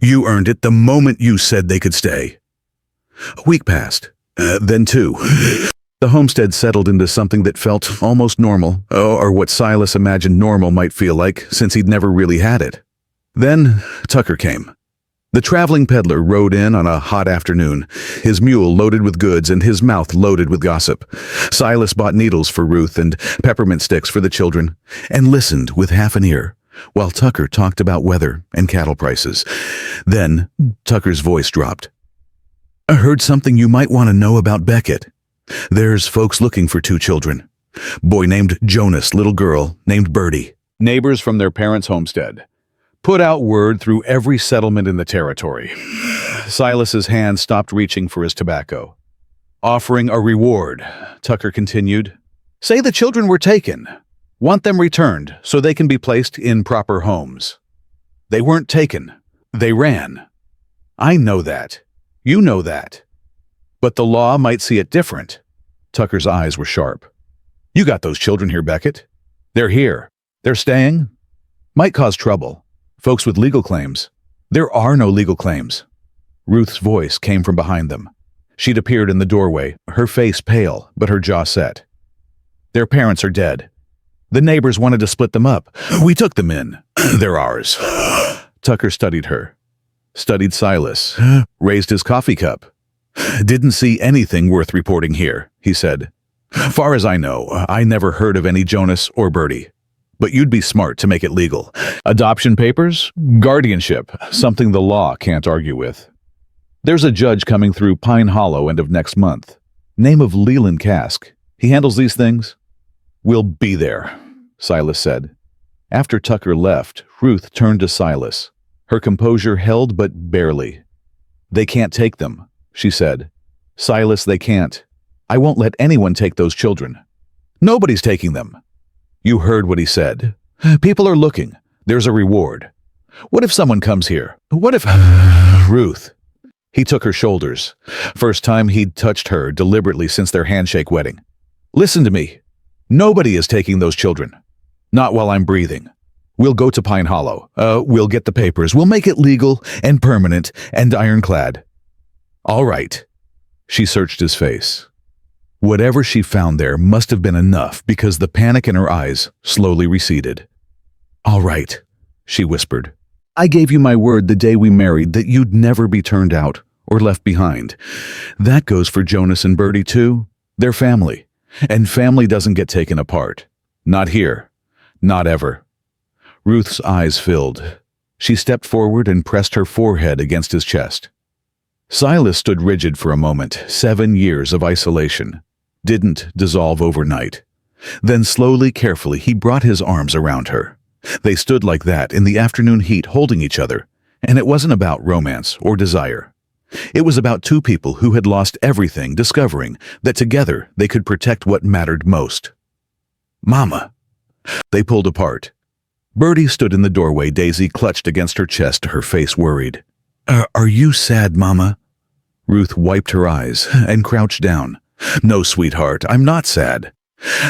"You earned it the moment you said they could stay." A week passed, then 2. The homestead settled into something that felt almost normal, or what Silas imagined normal might feel like, since he'd never really had it. Then Tucker came. The traveling peddler rode in on a hot afternoon, his mule loaded with goods and his mouth loaded with gossip. Silas bought needles for Ruth and peppermint sticks for the children, and listened with half an ear, while Tucker talked about weather and cattle prices. Then Tucker's voice dropped. "I heard something you might want to know about Beckett. There's folks looking for 2 children. Boy named Jonas, little girl named Bertie. Neighbors from their parents' homestead. Put out word through every settlement in the territory." Silas's hand stopped reaching for his tobacco. "Offering a reward," Tucker continued. "Say the children were taken. Want them returned so they can be placed in proper homes. They weren't taken. They ran. I know that. You know that. But the law might see it different." Tucker's eyes were sharp. "You got those children here, Beckett. They're here. They're staying. Might cause trouble. Folks with legal claims. There are no legal claims. Ruth's voice came from behind them. She'd appeared in the doorway, her face pale, but her jaw set. Their parents are dead. The neighbors wanted to split them up. We took them in. They're ours. Tucker studied her. Studied Silas. Raised his coffee cup. Didn't see anything worth reporting here, he said. Far as I know, I never heard of any Jonas or Bertie. But you'd be smart to make it legal. Adoption papers? Guardianship. Something the law can't argue with. There's a judge coming through Pine Hollow end of next month. Name of Leland Cask. He handles these things. We'll be there, Silas said. After Tucker left, Ruth turned to Silas. Her composure held but barely. They can't take them, she said. Silas, they can't. I won't let anyone take those children. Nobody's taking them. You heard what he said. People are looking. There's a reward. What if someone comes here? What if... Ruth. He took her shoulders. First time he'd touched her deliberately since their handshake wedding. Listen to me. Nobody is taking those children. Not while I'm breathing. We'll go to Pine Hollow. We'll get the papers. We'll make it legal and permanent and ironclad. All right. She searched his face. Whatever she found there must have been enough because the panic in her eyes slowly receded. All right, she whispered. I gave you my word the day we married that you'd never be turned out or left behind. That goes for Jonas and Bertie too. They're family. And family doesn't get taken apart. Not here. Not ever. Ruth's eyes filled. She stepped forward and pressed her forehead against his chest. Silas stood rigid for a moment. 7 years of isolation. Didn't dissolve overnight. Then slowly, carefully, he brought his arms around her. They stood like that in the afternoon heat holding each other, and it wasn't about romance or desire. It was about two people who had lost everything discovering that together they could protect what mattered most. Mama. They pulled apart. Bertie stood in the doorway, Daisy clutched against her chest, her face worried. Are you sad, Mama? Ruth wiped her eyes and crouched down. No, sweetheart, I'm not sad.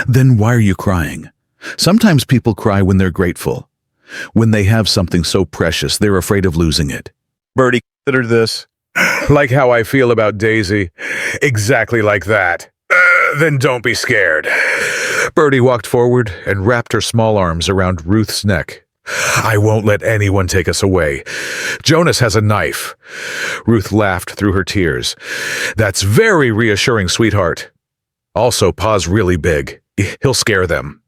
Then why are you crying? Sometimes people cry when they're grateful. When they have something so precious, they're afraid of losing it. Bertie, consider this. Like how I feel about Daisy. Exactly like that. Then don't be scared. Bertie walked forward and wrapped her small arms around Ruth's neck. I won't let anyone take us away. Jonas has a knife. Ruth laughed through her tears. That's very reassuring, sweetheart. Also, Pa's really big. He'll scare them.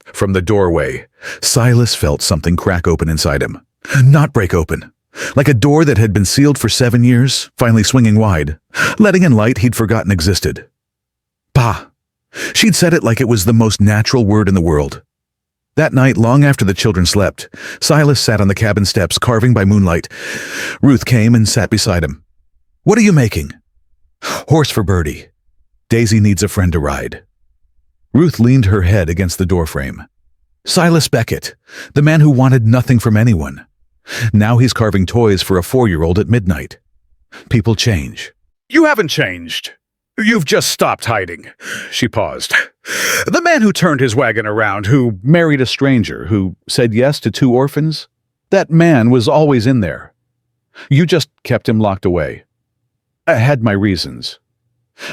From the doorway, Silas felt something crack open inside him. Not break open. Like a door that had been sealed for 7 years, finally swinging wide, letting in light he'd forgotten existed. Pa. She'd said it like it was the most natural word in the world. That night, long after the children slept, Silas sat on the cabin steps, carving by moonlight. Ruth came and sat beside him. What are you making? Horse for Bertie. Daisy needs a friend to ride. Ruth leaned her head against the doorframe. Silas Beckett, the man who wanted nothing from anyone. Now he's carving toys for a 4-year-old at midnight. People change. You haven't changed. You've just stopped hiding. She paused. The man who turned his wagon around, who married a stranger, who said yes to 2 orphans, that man was always in there. You just kept him locked away. I had my reasons.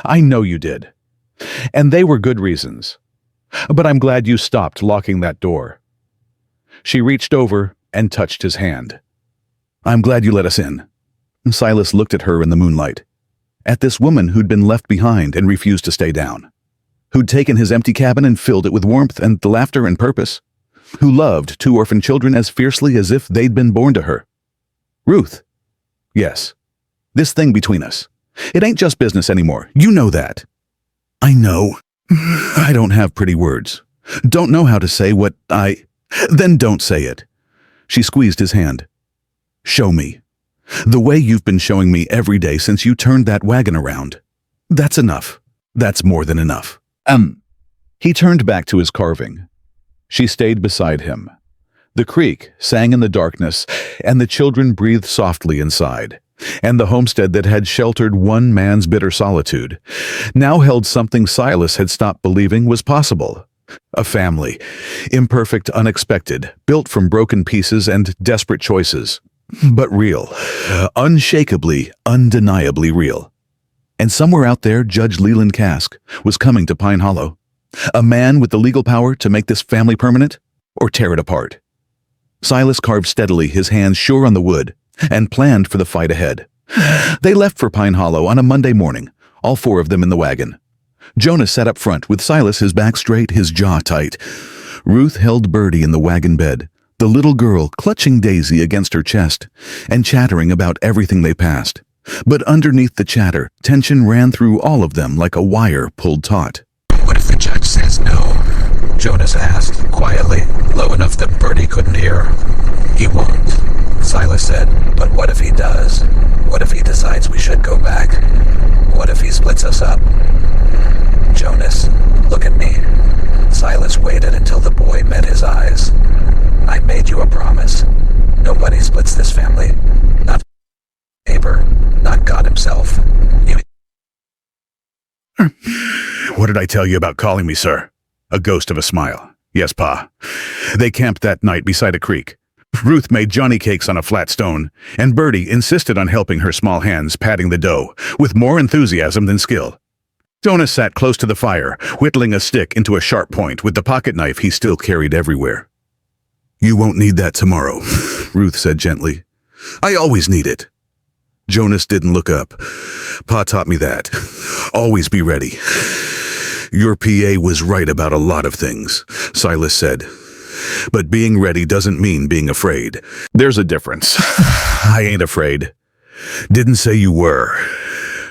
I know you did. And they were good reasons. But I'm glad you stopped locking that door. She reached over and touched his hand. I'm glad you let us in. Silas looked at her in the moonlight. At this woman who'd been left behind and refused to stay down. Who'd taken his empty cabin and filled it with warmth and laughter and purpose. Who loved 2 orphan children as fiercely as if they'd been born to her. Ruth. Yes. This thing between us. It ain't just business anymore. You know that. I know. I don't have pretty words. Don't know how to say what I... Then don't say it. She squeezed his hand. Show me. The way you've been showing me every day since you turned that wagon around. That's enough. That's more than enough. He turned back to his carving. She stayed beside him. The creek sang in the darkness, and the children breathed softly inside. And the homestead that had sheltered one man's bitter solitude now held something Silas had stopped believing was possible. A family, imperfect, unexpected, built from broken pieces and desperate choices. but real. Unshakably, undeniably real. And somewhere out there, Judge Leland Cask was coming to Pine Hollow. A man with the legal power to make this family permanent or tear it apart. Silas carved steadily, his hands sure on the wood, and planned for the fight ahead. They left for Pine Hollow on a Monday morning, all four of them in the wagon. Jonas sat up front with Silas, his back straight, his jaw tight. Ruth held Birdie in the wagon bed, the little girl clutching Daisy against her chest and chattering about everything they passed. But underneath the chatter, tension ran through all of them like a wire pulled taut. What if the judge says no? Jonas asked, quietly, low enough that Birdie couldn't hear. He won't, Silas said. But what if he does? What if he decides we should go back? What if he splits us up? Jonas, look at me. Silas waited until the boy met his eyes. I made you a promise. Nobody splits this family. Not neighbor, not God himself. What did I tell you about calling me, sir? A ghost of a smile. Yes, Pa. They camped that night beside a creek. Ruth made Johnny cakes on a flat stone, and Birdie insisted on helping her small hands patting the dough, with more enthusiasm than skill. Jonas sat close to the fire, whittling a stick into a sharp point with the pocket knife he still carried everywhere. You won't need that tomorrow, Ruth said gently. I always need it. Jonas didn't look up. Pa taught me that. Always be ready. Your PA was right about a lot of things, Silas said. But being ready doesn't mean being afraid. There's a difference. I ain't afraid. Didn't say you were.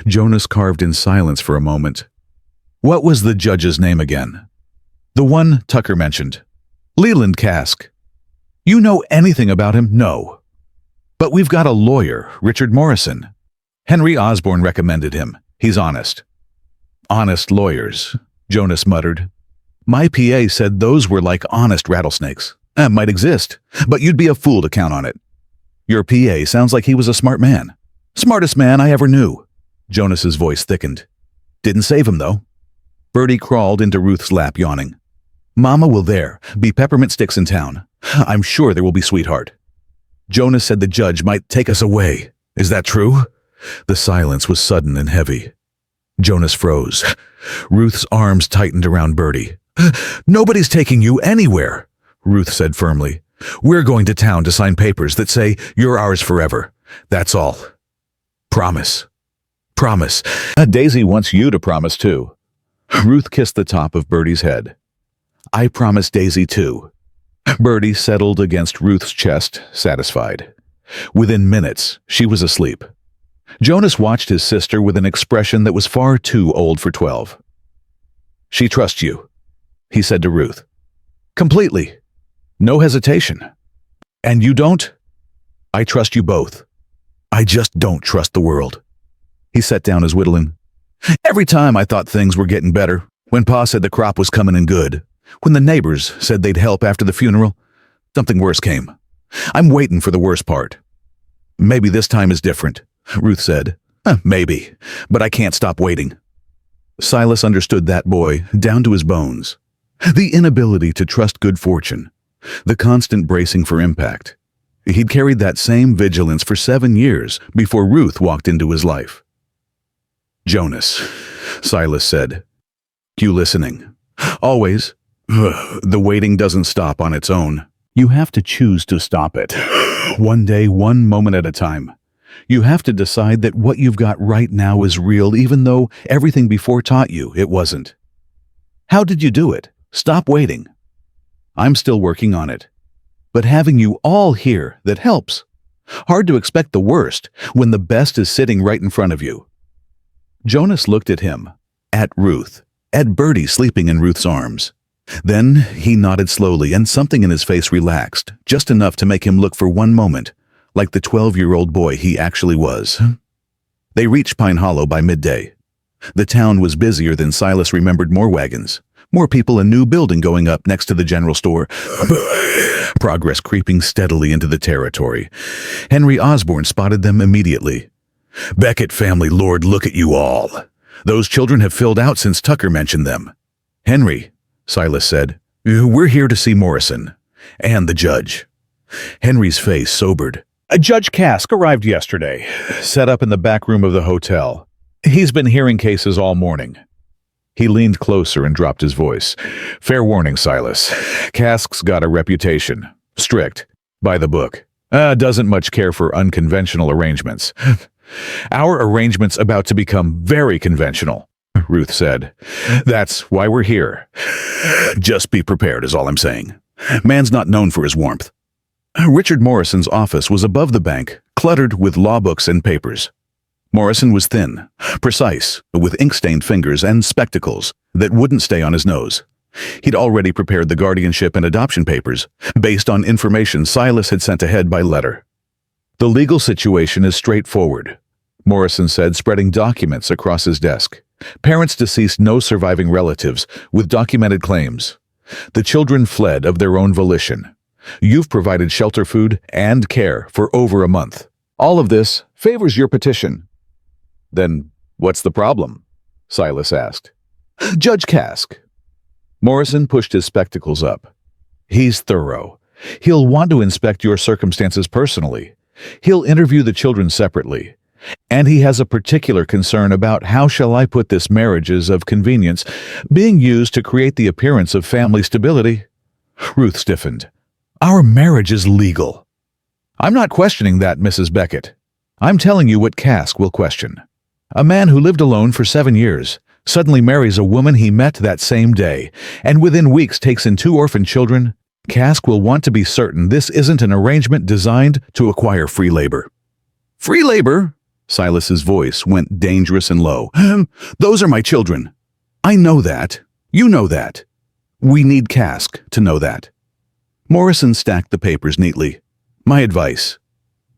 Jonas carved in silence for a moment. What was the judge's name again? The one Tucker mentioned. Leland Cask. You know anything about him? No. But we've got a lawyer, Richard Morrison. Henry Osborne recommended him. He's honest. Honest lawyers, Jonas muttered. My PA said those were like honest rattlesnakes. Might exist, but you'd be a fool to count on it. Your PA sounds like he was a smart man. Smartest man I ever knew. Jonas's voice thickened. Didn't save him, though. Birdie crawled into Ruth's lap, yawning. Mama will be peppermint sticks in town. I'm sure there will be sweetheart. Jonas said the judge might take us away. Is that true? The silence was sudden and heavy. Jonas froze. Ruth's arms tightened around Birdie. Nobody's taking you anywhere, Ruth said firmly. We're going to town to sign papers that say you're ours forever. That's all. Promise. Promise. Daisy wants you to promise, too. Ruth kissed the top of Birdie's head. I promise Daisy, too. Birdie settled against Ruth's chest, satisfied. Within minutes, she was asleep. Jonas watched his sister with an expression that was far too old for 12. She trusts you, he said to Ruth. Completely. No hesitation. And you don't? I trust you both. I just don't trust the world. He set down his whittling. Every time I thought things were getting better, when Pa said the crop was coming in good, when the neighbors said they'd help after the funeral, something worse came. I'm waiting for the worst part. Maybe this time is different, Ruth said. Maybe, but I can't stop waiting. Silas understood that boy down to his bones. The inability to trust good fortune, the constant bracing for impact. He'd carried that same vigilance for 7 years before Ruth walked into his life. Jonas, Silas said. You listening? Always. The waiting doesn't stop on its own. You have to choose to stop it. One day, one moment at a time. You have to decide that what you've got right now is real, even though everything before taught you it wasn't. How did you do it? Stop waiting. I'm still working on it. But having you all here, that helps. Hard to expect the worst when the best is sitting right in front of you. Jonas looked at him, at Ruth, at Birdie sleeping in Ruth's arms. Then he nodded slowly, and something in his face relaxed, just enough to make him look for one moment like the 12-year-old boy he actually was. They reached Pine Hollow by midday. The town was busier than Silas remembered. More wagons, more people, a new building going up next to the general store. Progress creeping steadily into the territory. Henry Osborne spotted them immediately. Beckett family, Lord, look at you all. Those children have filled out since Tucker mentioned them. Henry, Silas said, we're here to see Morrison and the judge. Henry's face sobered. Judge Cask arrived yesterday, set up in the back room of the hotel. He's been hearing cases all morning. He leaned closer and dropped his voice. Fair warning, Silas. Cask's got a reputation. Strict. By the book. Doesn't much care for unconventional arrangements. Our arrangement's about to become very conventional, Ruth said. That's why we're here. Just be prepared is all I'm saying. Man's not known for his warmth. Richard Morrison's office was above the bank, cluttered with law books and papers. Morrison was thin, precise, with ink-stained fingers and spectacles that wouldn't stay on his nose. He'd already prepared the guardianship and adoption papers, based on information Silas had sent ahead by letter. The legal situation is straightforward, Morrison said, spreading documents across his desk. Parents deceased, no surviving relatives, with documented claims. The children fled of their own volition. You've provided shelter, food, and care for over a month. All of this favors your petition. Then what's the problem? Silas asked. Judge Cask. Morrison pushed his spectacles up. He's thorough. He'll want to inspect your circumstances personally. He'll interview the children separately. And he has a particular concern about how shall I put this marriages of convenience being used to create the appearance of family stability. Ruth stiffened. Our marriage is legal. I'm not questioning that, Mrs. Beckett. I'm telling you what Cask will question. A man who lived alone for 7 years suddenly marries a woman he met that same day, and within weeks takes in 2 orphan children. Cask will want to be certain this isn't an arrangement designed to acquire free labor. Free labor? Silas's voice went dangerous and low. Those are my children. I know that. You know that. We need Cask to know that. Morrison stacked the papers neatly. My advice.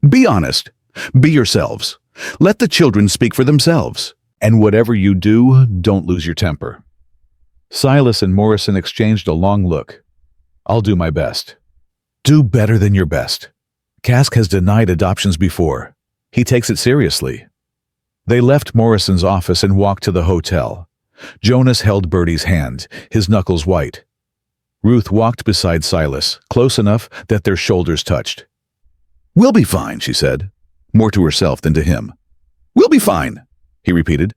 Be honest. Be yourselves. Let the children speak for themselves. And whatever you do, don't lose your temper. Silas and Morrison exchanged a long look. I'll do my best. Do better than your best. Cask has denied adoptions before. He takes it seriously. They left Morrison's office and walked to the hotel. Jonas held Bertie's hand, his knuckles white. Ruth walked beside Silas, close enough that their shoulders touched. We'll be fine, she said, more to herself than to him. We'll be fine, he repeated.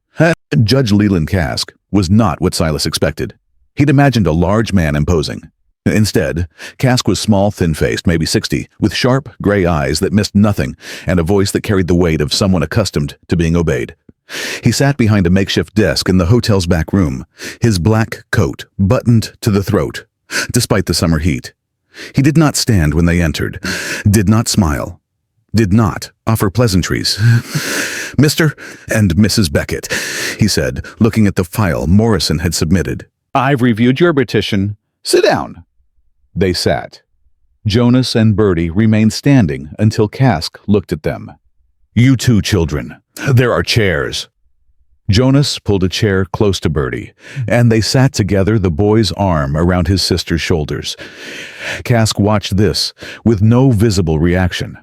Judge Leland Cask was not what Silas expected. He'd imagined a large man imposing. Instead, Cask was small, thin-faced, maybe 60, with sharp, gray eyes that missed nothing and a voice that carried the weight of someone accustomed to being obeyed. He sat behind a makeshift desk in the hotel's back room, his black coat buttoned to the throat, despite the summer heat. He did not stand when they entered, did not smile, did not offer pleasantries. Mr. and Mrs. Beckett, he said, looking at the file Morrison had submitted. I've reviewed your petition. Sit down. They sat. Jonas and Bertie remained standing until Cask looked at them. You two children. There are chairs. Jonas pulled a chair close to Bertie, and they sat together, the boy's arm around his sister's shoulders. Cask watched this with no visible reaction.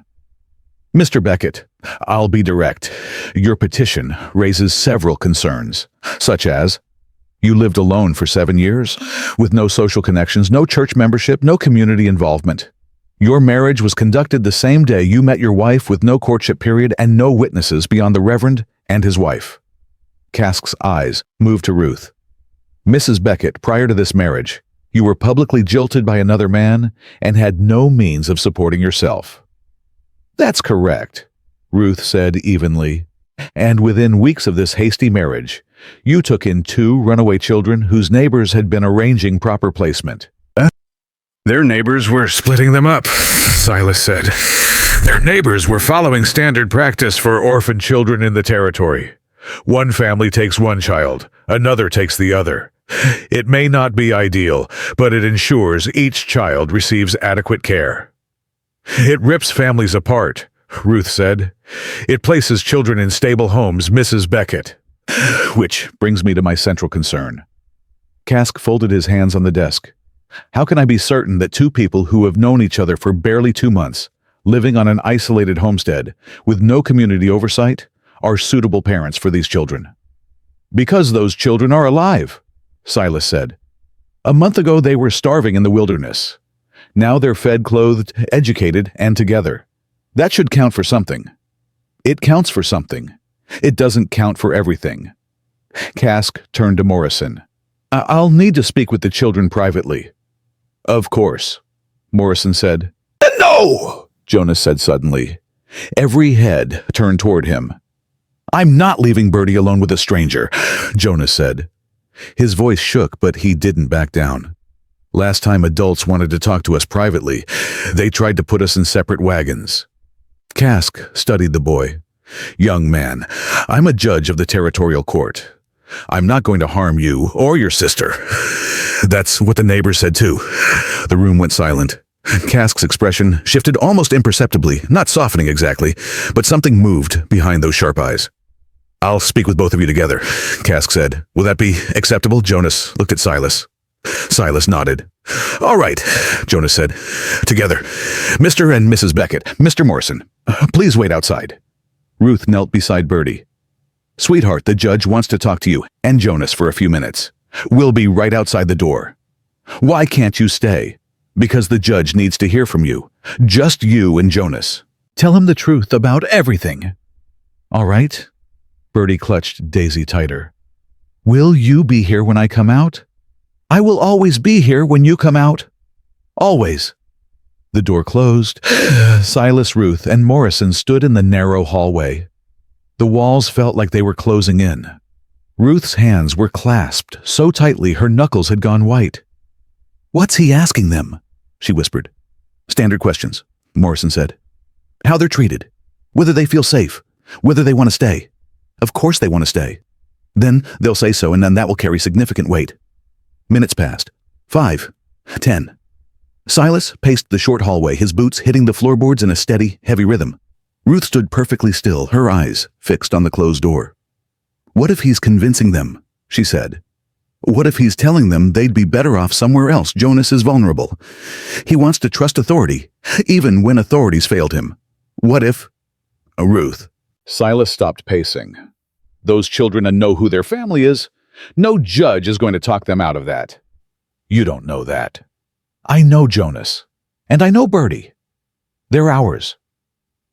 Mr. Beckett, I'll be direct. Your petition raises several concerns, such as you lived alone for 7 years, with no social connections, no church membership, no community involvement. Your marriage was conducted the same day you met your wife with no courtship period and no witnesses beyond the Reverend and his wife. Cask's eyes moved to Ruth. Mrs. Beckett, prior to this marriage, you were publicly jilted by another man and had no means of supporting yourself. That's correct, Ruth said evenly. And within weeks of this hasty marriage, you took in 2 runaway children whose neighbors had been arranging proper placement. Their neighbors were splitting them up, Silas said. Their neighbors were following standard practice for orphan children in the territory. One family takes one child, another takes the other. It may not be ideal, but it ensures each child receives adequate care. It rips families apart, Ruth said. It places children in stable homes, Mrs. Beckett. Which brings me to my central concern. Cask folded his hands on the desk. How can I be certain that 2 people who have known each other for barely 2 months, living on an isolated homestead, with no community oversight, are suitable parents for these children? Because those children are alive, Silas said. A month ago they were starving in the wilderness. Now they're fed, clothed, educated, and together. That should count for something. It counts for something. It doesn't count for everything. Cask turned to Morrison. I'll need to speak with the children privately. Of course, Morrison said. No! Jonas said suddenly. Every head turned toward him. I'm not leaving Bertie alone with a stranger, Jonas said. His voice shook, but he didn't back down. Last time adults wanted to talk to us privately, they tried to put us in separate wagons. Cask studied the boy. Young man, I'm a judge of the territorial court. I'm not going to harm you or your sister. That's what the neighbors said too. The room went silent. Cask's expression shifted almost imperceptibly, not softening exactly, but something moved behind those sharp eyes. I'll speak with both of you together, Cask said. Will that be acceptable? Jonas looked at Silas. Silas nodded. All right, Jonas said. Together. Mr. and Mrs. Beckett, Mr. Morrison, please wait outside. Ruth knelt beside Bertie. Sweetheart, the judge wants to talk to you and Jonas for a few minutes. We'll be right outside the door. Why can't you stay? Because the judge needs to hear from you. Just you and Jonas. Tell him the truth about everything. All right? Bertie clutched Daisy tighter. Will you be here when I come out? I will always be here when you come out. Always. The door closed. Silas, Ruth, and Morrison stood in the narrow hallway. The walls felt like they were closing in. Ruth's hands were clasped so tightly her knuckles had gone white. What's he asking them? She whispered. Standard questions, Morrison said. How they're treated. Whether they feel safe. Whether they want to stay. Of course they want to stay. Then they'll say so, and then that will carry significant weight. Minutes passed. 5. 10. Silas paced the short hallway, his boots hitting the floorboards in a steady, heavy rhythm. Ruth stood perfectly still, her eyes fixed on the closed door. What if he's convincing them? She said. What if he's telling them they'd be better off somewhere else? Jonas is vulnerable. He wants to trust authority, even when authorities failed him. What if... Ruth. Silas stopped pacing. Those children know who their family is. No judge is going to talk them out of that. You don't know that. I know Jonas. And I know Bertie. They're ours.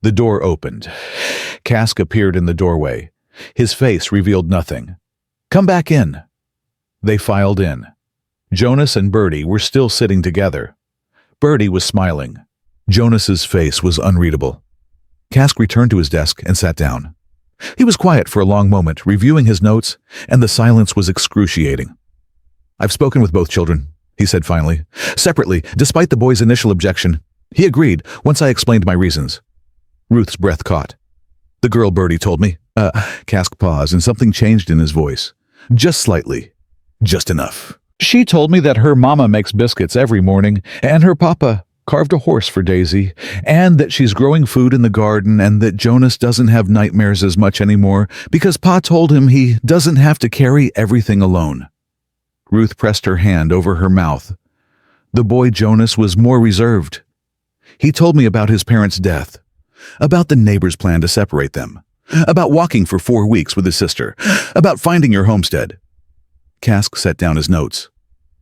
The door opened. Cask appeared in the doorway. His face revealed nothing. Come back in. They filed in. Jonas and Bertie were still sitting together. Bertie was smiling. Jonas's face was unreadable. Cask returned to his desk and sat down. He was quiet for a long moment, reviewing his notes, and the silence was excruciating. I've spoken with both children, he said finally. Separately, despite the boy's initial objection. He agreed once I explained my reasons. Ruth's breath caught. The girl Bertie told me. Cask paused, and something changed in his voice. Just slightly. Just enough. She told me that her mama makes biscuits every morning, and her papa carved a horse for Daisy, and that she's growing food in the garden, and that Jonas doesn't have nightmares as much anymore because Pa told him he doesn't have to carry everything alone. Ruth pressed her hand over her mouth. The boy Jonas was more reserved. He told me about his parents' death, about the neighbor's plan to separate them, about walking for 4 weeks with his sister, about finding your homestead. Cask set down his notes.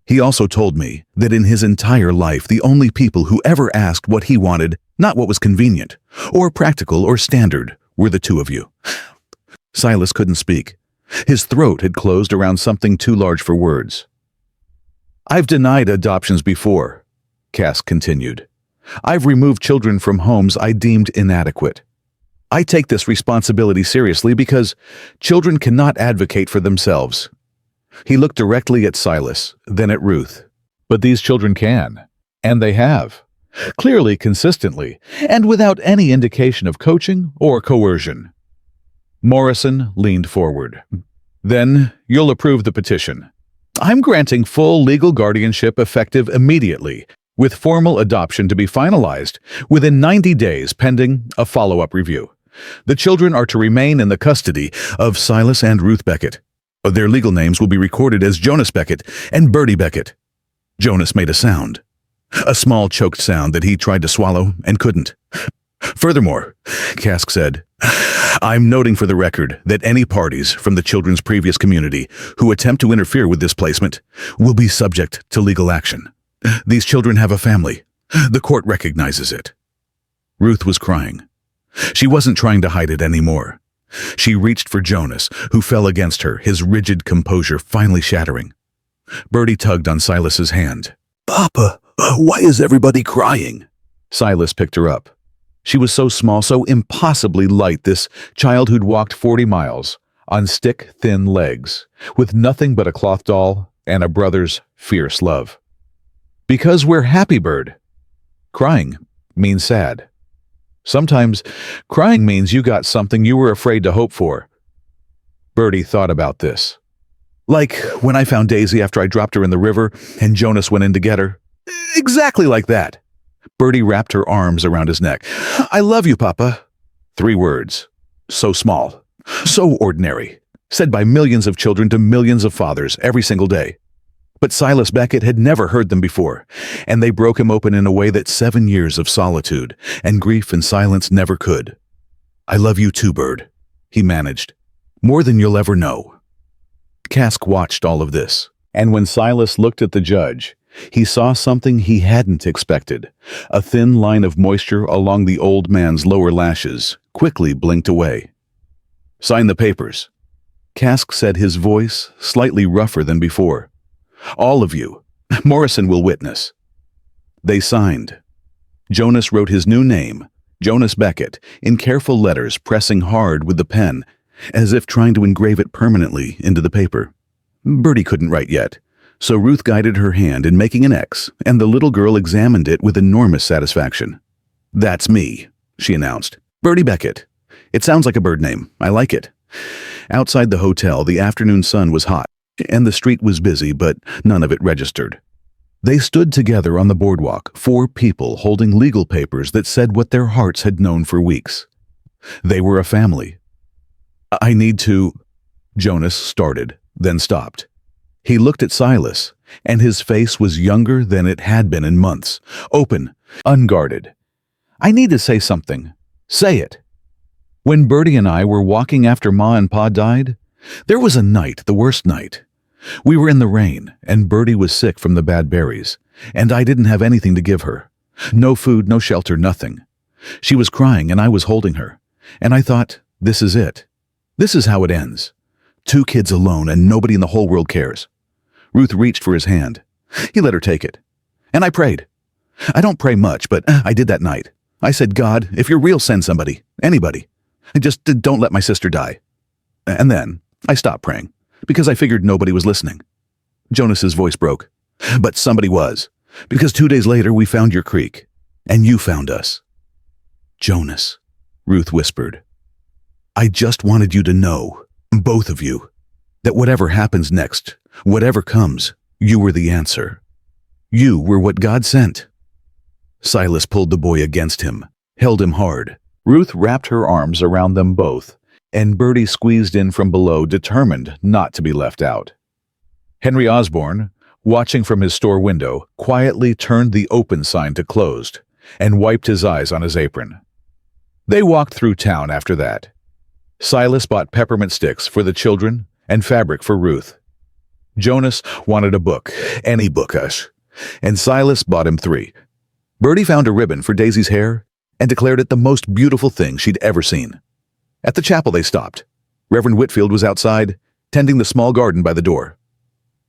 He also told me that in his entire life, the only people who ever asked what he wanted, not what was convenient, or practical or standard, were the two of you. Silas couldn't speak. His throat had closed around something too large for words. I've denied adoptions before, Cask continued. I've removed children from homes I deemed inadequate. I take this responsibility seriously because children cannot advocate for themselves. He looked directly at Silas, then at Ruth. But these children can, and they have, clearly, consistently, and without any indication of coaching or coercion. Morrison leaned forward. Then you'll approve the petition. I'm granting full legal guardianship effective immediately, with formal adoption to be finalized within 90 days pending a follow-up review. The children are to remain in the custody of Silas and Ruth Beckett. Their legal names will be recorded as Jonas Beckett and Bertie Beckett. Jonas made a sound. A small choked sound that he tried to swallow and couldn't. Furthermore, Cask said, I'm noting for the record that any parties from the children's previous community who attempt to interfere with this placement will be subject to legal action. These children have a family. The court recognizes it. Ruth was crying. She wasn't trying to hide it anymore. She reached for Jonas, who fell against her, his rigid composure finally shattering. Bertie tugged on Silas's hand. "Papa, why is everybody crying?" Silas picked her up. She was so small, so impossibly light, this child who'd walked 40 miles, on stick-thin legs, with nothing but a cloth doll and a brother's fierce love. "Because we're happy, Bird. Crying means sad. Sometimes crying means you got something you were afraid to hope for." Bertie thought about this. "Like when I found Daisy after I dropped her in the river and Jonas went in to get her. Exactly like that." Bertie wrapped her arms around his neck. "I love you, Papa." 3 words. So small. So ordinary. Said by millions of children to millions of fathers every single day. But Silas Beckett had never heard them before, and they broke him open in a way that 7 years of solitude and grief and silence never could. "I love you too, Bird," he managed. "More than you'll ever know." Cask watched all of this, and when Silas looked at the judge, he saw something he hadn't expected. A thin line of moisture along the old man's lower lashes quickly blinked away. "Sign the papers," Cask said, his voice slightly rougher than before. "All of you. Morrison will witness." They signed. Jonas wrote his new name, Jonas Beckett, in careful letters, pressing hard with the pen, as if trying to engrave it permanently into the paper. Bertie couldn't write yet, so Ruth guided her hand in making an X, and the little girl examined it with enormous satisfaction. "That's me," she announced. "Bertie Beckett. It sounds like a bird name. I like it." Outside the hotel, the afternoon sun was hot, and the street was busy, but none of it registered. They stood together on the boardwalk, 4 people holding legal papers that said what their hearts had known for weeks. They were a family. "I need to—" Jonas started, then stopped. He looked at Silas, and his face was younger than it had been in months, open, unguarded. "I need to say something. Say it. When Bertie and I were walking after Ma and Pa died, there was a night, the worst night. We were in the rain, and Bertie was sick from the bad berries, and I didn't have anything to give her. No food, no shelter, nothing. She was crying, and I was holding her. And I thought, this is it. This is how it ends. 2 kids alone, and nobody in the whole world cares." Ruth reached for his hand. He let her take it. "And I prayed. I don't pray much, but I did that night. I said, God, if you're real, send somebody. Anybody. Just don't let my sister die." And then I stopped praying, because I figured nobody was listening. Jonas's voice broke. "But somebody was, because 2 days later we found your creek, and you found us." "Jonas," Ruth whispered, "I just wanted you to know, both of you, that whatever happens next, whatever comes, you were the answer. You were what God sent." Silas pulled the boy against him, held him hard. Ruth wrapped her arms around them both, and Bertie squeezed in from below, determined not to be left out. Henry Osborne, watching from his store window, quietly turned the open sign to closed and wiped his eyes on his apron. They walked through town after that. Silas bought peppermint sticks for the children and fabric for Ruth. Jonas wanted a book, any bookish, and Silas bought him 3. Bertie found a ribbon for Daisy's hair and declared it the most beautiful thing she'd ever seen. At the chapel they stopped. Reverend Whitfield was outside, tending the small garden by the door.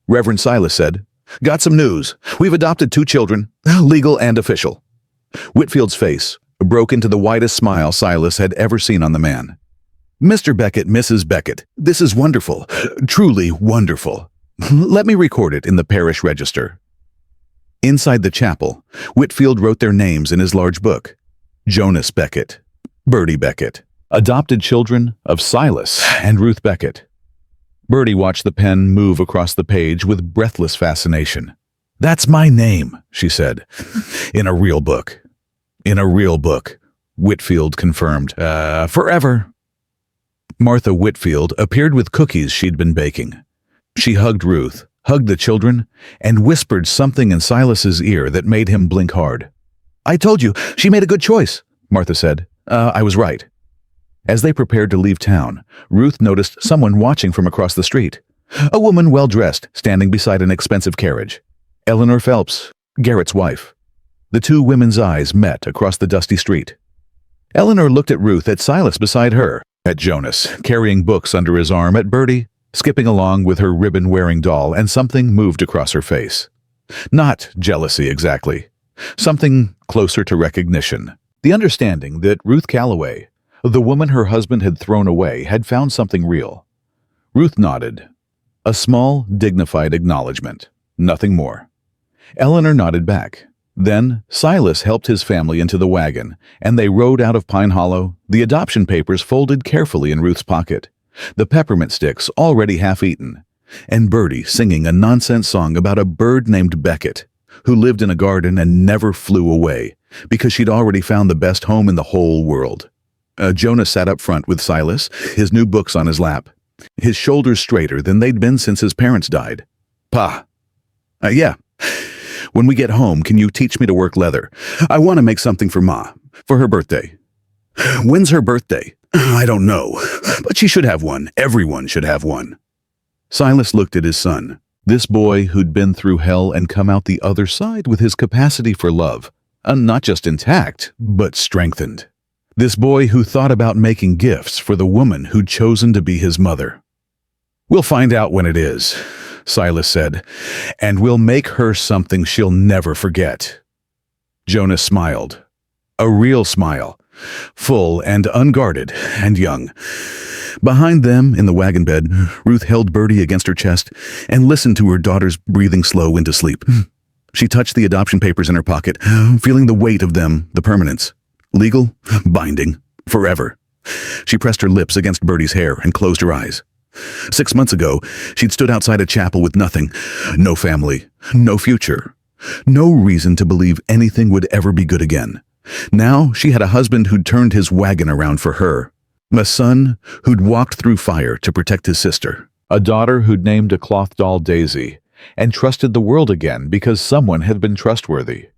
Reverend Silas said, "Got some news. We've adopted 2 children, legal and official." Whitfield's face broke into the widest smile Silas had ever seen on the man. "Mr. Beckett, Mrs. Beckett, this is wonderful, truly wonderful. Let me record it in the parish register." Inside the chapel, Whitfield wrote their names in his large book. Jonas Beckett, Bertie Beckett, adopted children of Silas and Ruth Beckett. Bertie watched the pen move across the page with breathless fascination. "That's my name," she said. "In a real book." "In a real book," Whitfield confirmed. Forever." Martha Whitfield appeared with cookies she'd been baking. She hugged Ruth, hugged the children, and whispered something in Silas's ear that made him blink hard. "I told you, she made a good choice," Martha said. I was right." As they prepared to leave town, Ruth noticed someone watching from across the street. A woman well-dressed, standing beside an expensive carriage. Eleanor Phelps, Garrett's wife. The 2 women's eyes met across the dusty street. Eleanor looked at Ruth, at Silas beside her, at Jonas, carrying books under his arm, at Bertie, skipping along with her ribbon-wearing doll, and something moved across her face. Not jealousy exactly. Something closer to recognition. The understanding that Ruth Calloway, the woman her husband had thrown away, had found something real. Ruth nodded. A small, dignified acknowledgement. Nothing more. Eleanor nodded back. Then Silas helped his family into the wagon, and they rode out of Pine Hollow, the adoption papers folded carefully in Ruth's pocket, the peppermint sticks already half-eaten, and Bertie singing a nonsense song about a bird named Beckett, who lived in a garden and never flew away, because she'd already found the best home in the whole world. Jonas sat up front with Silas, his new books on his lap, his shoulders straighter than they'd been since his parents died. Pa. Yeah. When we get home, can you teach me to work leather? I want to make something for Ma, for her birthday. When's her birthday? I don't know, but she should have one. Everyone should have one. Silas looked at his son, this boy who'd been through hell and come out the other side with his capacity for love, not just intact, but strengthened. This boy who thought about making gifts for the woman who'd chosen to be his mother. We'll find out when it is, Silas said, and we'll make her something she'll never forget. Jonas smiled. A real smile, full and unguarded and young. Behind them, in the wagon bed, Ruth held Bertie against her chest and listened to her daughter's breathing slow into sleep. She touched the adoption papers in her pocket, feeling the weight of them, the permanence. Legal, binding, forever. She pressed her lips against Bertie's hair and closed her eyes. 6 months ago, she'd stood outside a chapel with nothing, no family, no future, no reason to believe anything would ever be good again. Now she had a husband who'd turned his wagon around for her, a son who'd walked through fire to protect his sister, a daughter who'd named a cloth doll Daisy, and trusted the world again because someone had been trustworthy.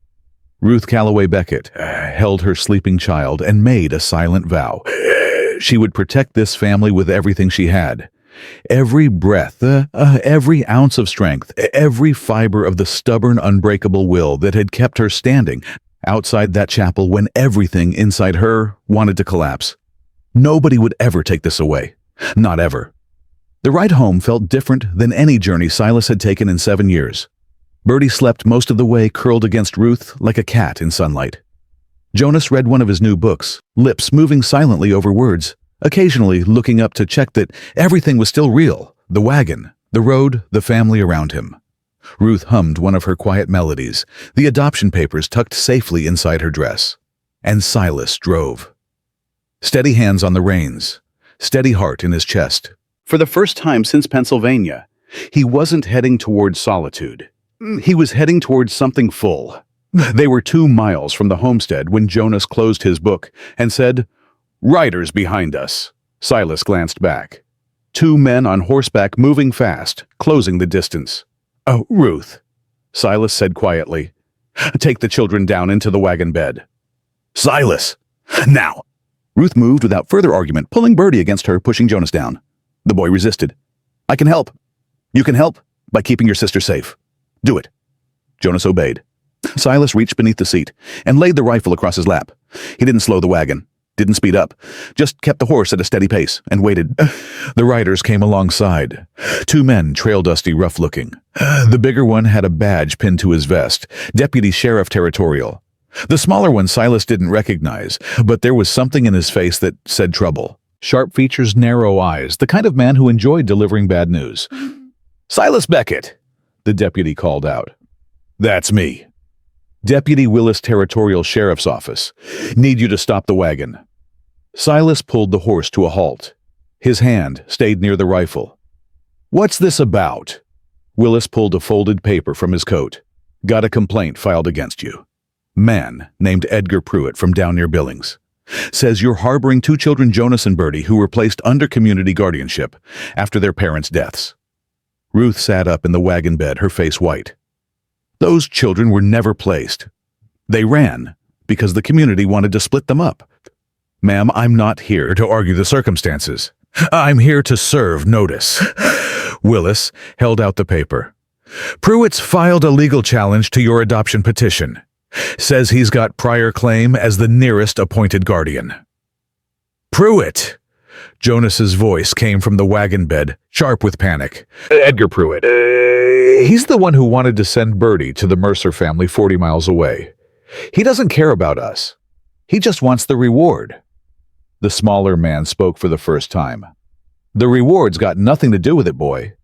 Ruth Calloway Beckett held her sleeping child and made a silent vow. She would protect this family with everything she had. Every breath, every ounce of strength, every fiber of the stubborn, unbreakable will that had kept her standing outside that chapel when everything inside her wanted to collapse. Nobody would ever take this away. Not ever. The ride home felt different than any journey Silas had taken in 7 years. Bertie slept most of the way curled against Ruth like a cat in sunlight. Jonas read one of his new books, lips moving silently over words, occasionally looking up to check that everything was still real, the wagon, the road, the family around him. Ruth hummed one of her quiet melodies, the adoption papers tucked safely inside her dress. And Silas drove. Steady hands on the reins, steady heart in his chest. For the first time since Pennsylvania, he wasn't heading towards solitude. He was heading towards something full. They were 2 miles from the homestead when Jonas closed his book and said, "Riders behind us." Silas glanced back. 2 men on horseback moving fast, closing the distance. "Oh, Ruth," Silas said quietly. "Take the children down into the wagon bed." "Silas! Now!" Ruth moved without further argument, pulling Bertie against her, pushing Jonas down. The boy resisted. "I can help." "You can help by keeping your sister safe. Do it." Jonas obeyed. Silas reached beneath the seat and laid the rifle across his lap. He didn't slow the wagon, didn't speed up, just kept the horse at a steady pace and waited. The riders came alongside. 2 men, trail dusty, rough-looking. The bigger one had a badge pinned to his vest, Deputy Sheriff Territorial. The smaller one Silas didn't recognize, but there was something in his face that said trouble. Sharp features, narrow eyes, the kind of man who enjoyed delivering bad news. "Silas Beckett," the deputy called out. "That's me." "Deputy Willis Territorial Sheriff's Office. Need you to stop the wagon." Silas pulled the horse to a halt. His hand stayed near the rifle. "What's this about?" Willis pulled a folded paper from his coat. "Got a complaint filed against you. Man named Edgar Pruitt from down near Billings. Says you're harboring 2 children, Jonas and Bertie, who were placed under community guardianship after their parents' deaths." Ruth sat up in the wagon bed, her face white. "Those children were never placed. They ran because the community wanted to split them up. Ma'am, I'm not here to argue the circumstances. I'm here to serve notice." Willis held out the paper. "Pruitt's filed a legal challenge to your adoption petition. Says he's got prior claim as the nearest appointed guardian. Pruitt! Jonas's voice came from the wagon bed, sharp with panic. Edgar Pruitt. He's the one who wanted to send Bertie to the Mercer family 40 miles away. He doesn't care about us. He just wants the reward. The smaller man spoke for the first time. The reward's got nothing to do with it, boy.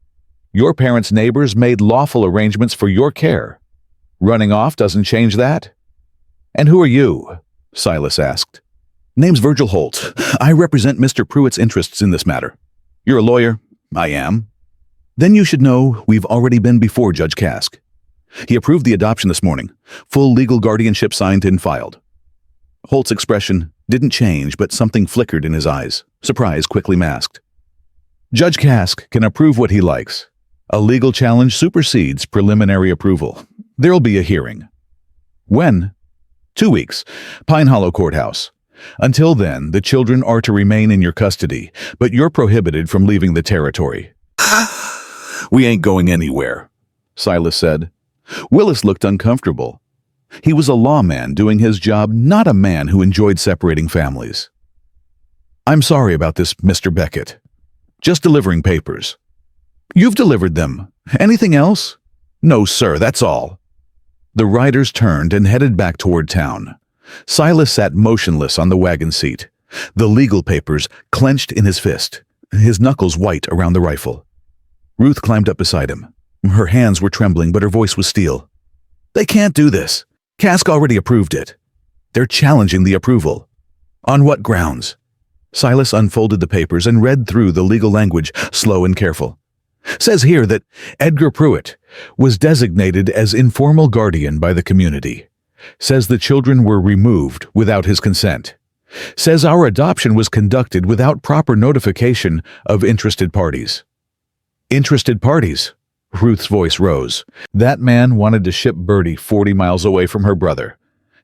Your parents' neighbors made lawful arrangements for your care. Running off doesn't change that. And who are you? Silas asked. Name's Virgil Holt. I represent Mr. Pruitt's interests in this matter. You're a lawyer? I am. Then you should know we've already been before Judge Kask. He approved the adoption this morning. Full legal guardianship signed and filed. Holt's expression didn't change, but something flickered in his eyes, surprise quickly masked. Judge Kask can approve what he likes. A legal challenge supersedes preliminary approval. There'll be a hearing. When? 2 weeks. Pine Hollow Courthouse. Until then, the children are to remain in your custody, but you're prohibited from leaving the territory. We ain't going anywhere, Silas said. Willis looked uncomfortable. He was a lawman doing his job, not a man who enjoyed separating families. I'm sorry about this, Mr. Beckett. Just delivering papers. You've delivered them. Anything else? No, sir, that's all. The riders turned and headed back toward town. Silas sat motionless on the wagon seat, the legal papers clenched in his fist, his knuckles white around the rifle. Ruth climbed up beside him. Her hands were trembling, but her voice was steel. They can't do this. Kask already approved it. They're challenging the approval. On what grounds? Silas unfolded the papers and read through the legal language, slow and careful. Says here that Edgar Pruitt was designated as informal guardian by the community. Says the children were removed without his consent. Says our adoption was conducted without proper notification of interested parties. Interested parties? Ruth's voice rose. That man wanted to ship Bertie 40 miles away from her brother.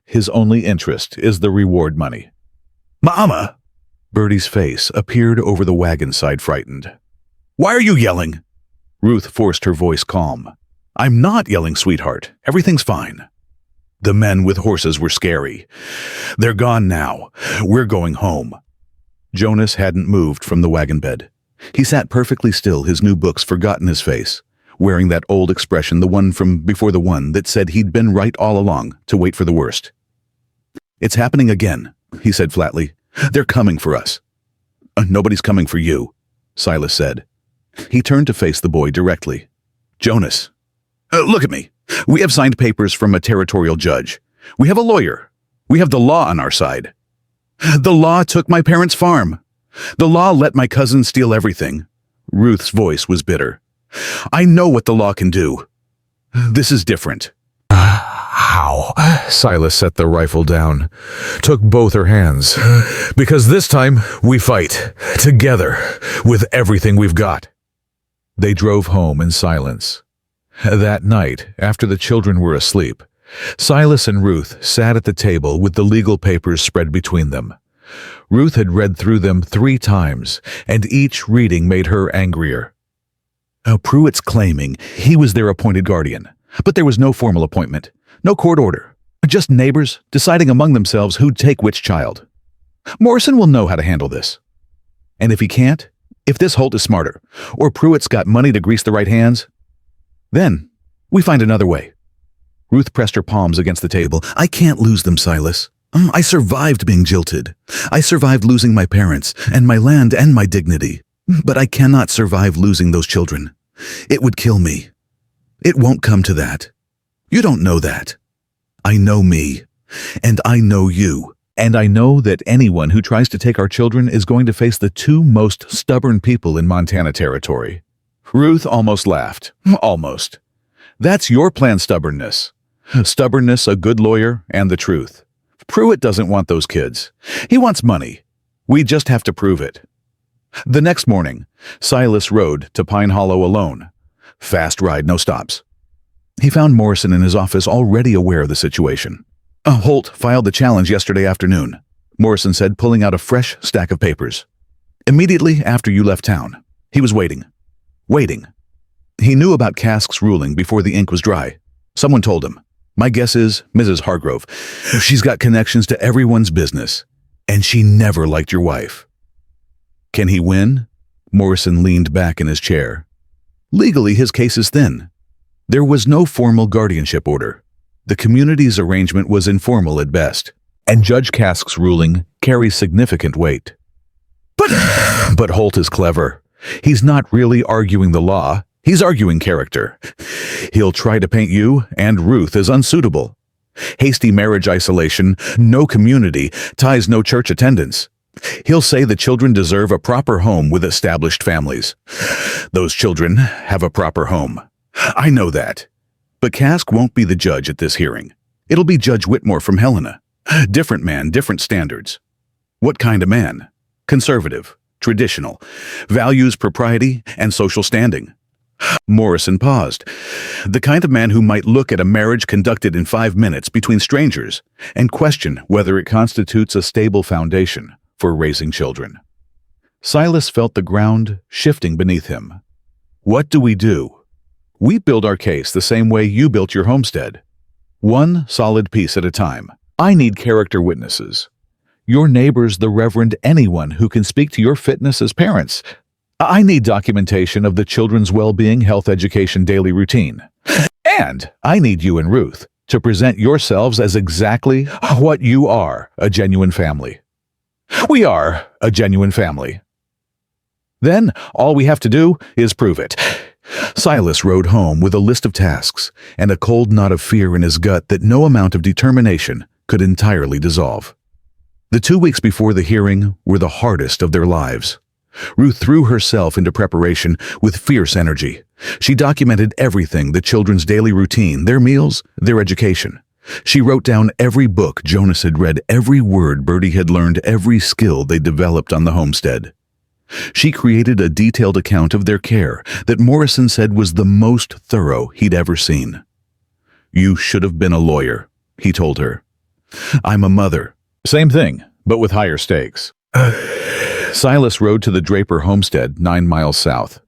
His only interest is the reward money. Mama! Bertie's face appeared over the wagon side, frightened. Why are you yelling? Ruth forced her voice calm. I'm not yelling, sweetheart. Everything's fine. The men with horses were scary. They're gone now. We're going home. Jonas hadn't moved from the wagon bed. He sat perfectly still, his new books forgotten his face, wearing that old expression, the one from before the one that said he'd been right all along, to wait for the worst. It's happening again, he said flatly. They're coming for us. Nobody's coming for you, Silas said. He turned to face the boy directly. Jonas, look at me. We have signed papers from a territorial judge. We have a lawyer. We have the law on our side. The law took my parents' farm. The law let my cousin steal everything. Ruth's voice was bitter. I know what the law can do. This is different. How? Silas set the rifle down, took both her hands. Because this time we fight, together, with everything we've got. They drove home in silence. That night, after the children were asleep, Silas and Ruth sat at the table with the legal papers spread between them. Ruth had read through them 3 times, and each reading made her angrier. Pruitt's claiming he was their appointed guardian, but there was no formal appointment, no court order, just neighbors deciding among themselves who'd take which child. Morrison will know how to handle this. And if he can't, if this Holt is smarter, or Pruitt's got money to grease the right hands, then we find another way. Ruth pressed her palms against the table. I can't lose them, Silas. I survived being jilted. I survived losing my parents, and my land, and my dignity. But I cannot survive losing those children. It would kill me. It won't come to that. You don't know that. I know me, and I know you. And I know that anyone who tries to take our children is going to face the 2 most stubborn people in Montana Territory. Ruth almost laughed. Almost. That's your planned stubbornness. Stubbornness, a good lawyer, and the truth. Pruitt doesn't want those kids. He wants money. We just have to prove it. The next morning, Silas rode to Pine Hollow alone. Fast ride, no stops. He found Morrison in his office, already aware of the situation. Holt filed the challenge yesterday afternoon, Morrison said, pulling out a fresh stack of papers. Immediately after you left town. He was waiting. Waiting. He knew about Kask's ruling before the ink was dry. Someone told him. My guess is Mrs. Hargrove. She's got connections to everyone's business, and she never liked your wife. Can he win? Morrison leaned back in his chair. Legally, his case is thin. There was no formal guardianship order. The community's arrangement was informal at best, and Judge Kask's ruling carries significant weight. But Holt is clever. He's not really arguing the law. He's arguing character. He'll try to paint you and Ruth as unsuitable. Hasty marriage isolation, no community, ties no church attendance. He'll say the children deserve a proper home with established families. Those children have a proper home. I know that. But Kask won't be the judge at this hearing. It'll be Judge Whitmore from Helena. Different man, different standards. What kind of man? Conservative, traditional, values propriety and social standing. Morrison paused. The kind of man who might look at a marriage conducted in 5 minutes between strangers and question whether it constitutes a stable foundation for raising children. Silas felt the ground shifting beneath him. What do? We build our case the same way you built your homestead. One solid piece at a time. I need character witnesses. Your neighbors, the Reverend, anyone who can speak to your fitness as parents. I need documentation of the children's well-being, health, education, daily routine. And I need you and Ruth to present yourselves as exactly what you are, a genuine family. We are a genuine family. Then all we have to do is prove it. Silas rode home with a list of tasks and a cold knot of fear in his gut that no amount of determination could entirely dissolve. The 2 weeks before the hearing were the hardest of their lives. Ruth threw herself into preparation with fierce energy. She documented everything, the children's daily routine, their meals, their education. She wrote down every book Jonas had read, every word Bertie had learned, every skill they developed on the homestead. She created a detailed account of their care that Morrison said was the most thorough he'd ever seen. You should have been a lawyer, he told her. I'm a mother. Same thing, but with higher stakes. Silas rode to the Draper homestead 9 miles south.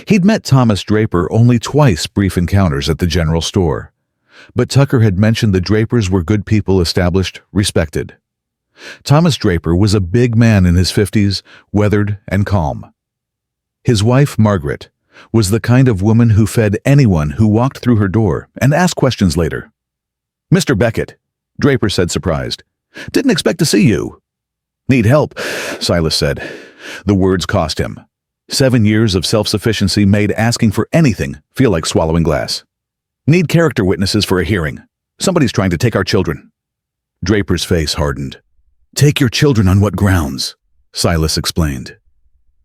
He'd met Thomas Draper only twice, brief encounters at the general store. But Tucker had mentioned the Drapers were good people, established, respected. Thomas Draper was a big man in his 50s, weathered and calm. His wife, Margaret, was the kind of woman who fed anyone who walked through her door and asked questions later. Mr. Beckett, Draper said, surprised. Didn't expect to see you. Need help, Silas said. The words cost him. 7 years of self-sufficiency made asking for anything feel like swallowing glass. Need character witnesses for a hearing. Somebody's trying to take our children. Draper's face hardened. Take your children on what grounds? Silas explained.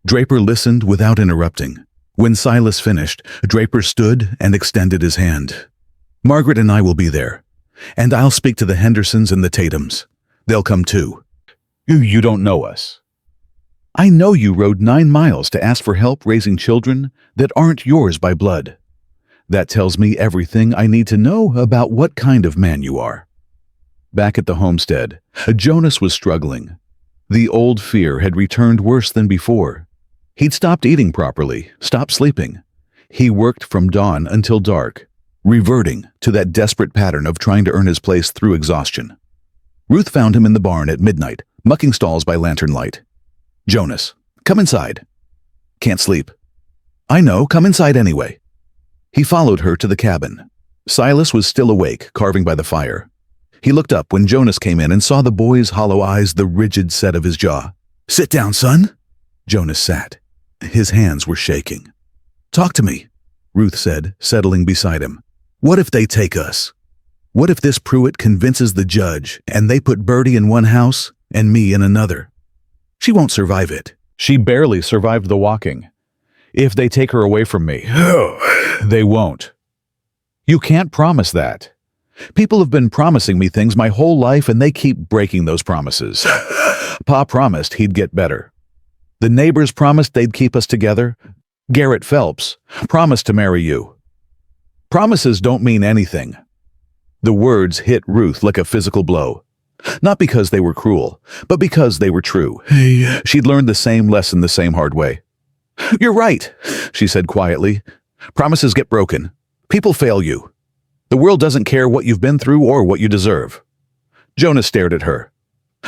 Draper listened without interrupting. When Silas finished, Draper stood and extended his hand. Margaret and I will be there, and I'll speak to the Hendersons and the Tatums. They'll come too. You don't know us. I know you rode 9 miles to ask for help raising children that aren't yours by blood. That tells me everything I need to know about what kind of man you are. Back at the homestead, Jonas was struggling. The old fear had returned worse than before. He'd stopped eating properly, stopped sleeping. He worked from dawn until dark, reverting to that desperate pattern of trying to earn his place through exhaustion. Ruth found him in the barn at midnight, mucking stalls by lantern light. Jonas, come inside. Can't sleep. I know, come inside anyway. He followed her to the cabin. Silas was still awake, carving by the fire. He looked up when Jonas came in and saw the boy's hollow eyes, the rigid set of his jaw. Sit down, son. Jonas sat. His hands were shaking. Talk to me, Ruth said, settling beside him. What if they take us? What if this Pruitt convinces the judge and they put Bertie in one house and me in another? She won't survive it. She barely survived the walking. If they take her away from me, they won't. You can't promise that. People have been promising me things my whole life and they keep breaking those promises. Pa promised he'd get better. The neighbors promised they'd keep us together. Garrett Phelps promised to marry you. Promises don't mean anything. The words hit Ruth like a physical blow. Not because they were cruel, but because they were true. She'd learned the same lesson the same hard way. You're right, she said quietly. Promises get broken. People fail you. The world doesn't care what you've been through or what you deserve. Jonas stared at her.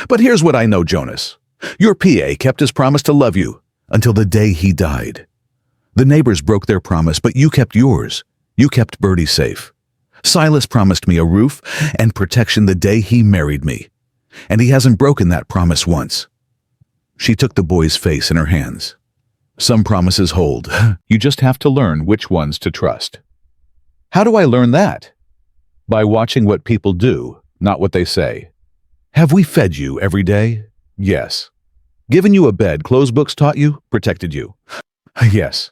But here's what I know, Jonas. Your PA kept his promise to love you until the day he died. The neighbors broke their promise, but you kept yours. You kept Bertie safe. Silas promised me a roof and protection the day he married me, and he hasn't broken that promise once. She took the boy's face in her hands. Some promises hold. You just have to learn which ones to trust. How do I learn that? By watching what people do, not what they say. Have we fed you every day? Yes. Given you a bed, closed books taught you, protected you? Yes.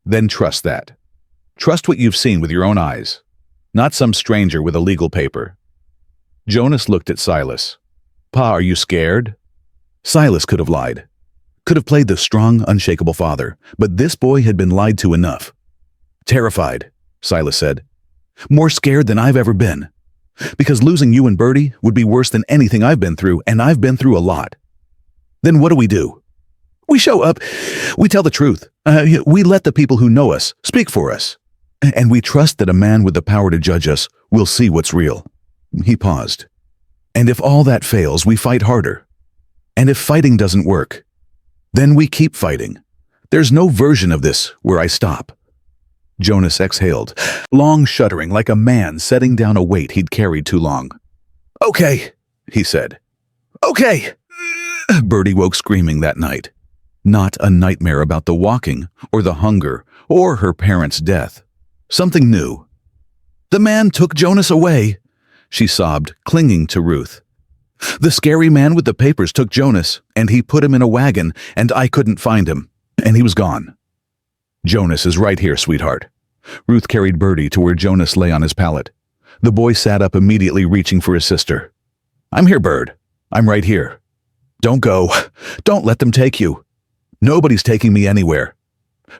Then trust that. Trust what you've seen with your own eyes, not some stranger with a legal paper. Jonas looked at Silas. Pa, are you scared? Silas could have lied. Could have played the strong, unshakable father, but this boy had been lied to enough. Terrified, Silas said. More scared than I've ever been. Because losing you and Bertie would be worse than anything I've been through, and I've been through a lot. Then what do? We show up. We tell the truth. We let the people who know us speak for us. And we trust that a man with the power to judge us will see what's real. He paused. And if all that fails, we fight harder. And if fighting doesn't work, then we keep fighting. There's no version of this where I stop. Jonas exhaled, long shuddering like a man setting down a weight he'd carried too long. Okay, he said. Okay. Bertie woke screaming that night. Not a nightmare about the walking or the hunger or her parents' death. Something new. The man took Jonas away, she sobbed, clinging to Ruth. The scary man with the papers took Jonas, and he put him in a wagon, and I couldn't find him, and he was gone. Jonas is right here, sweetheart. Ruth carried Bertie to where Jonas lay on his pallet. The boy sat up immediately, reaching for his sister. I'm here, Bird. I'm right here. Don't go. Don't let them take you. Nobody's taking me anywhere.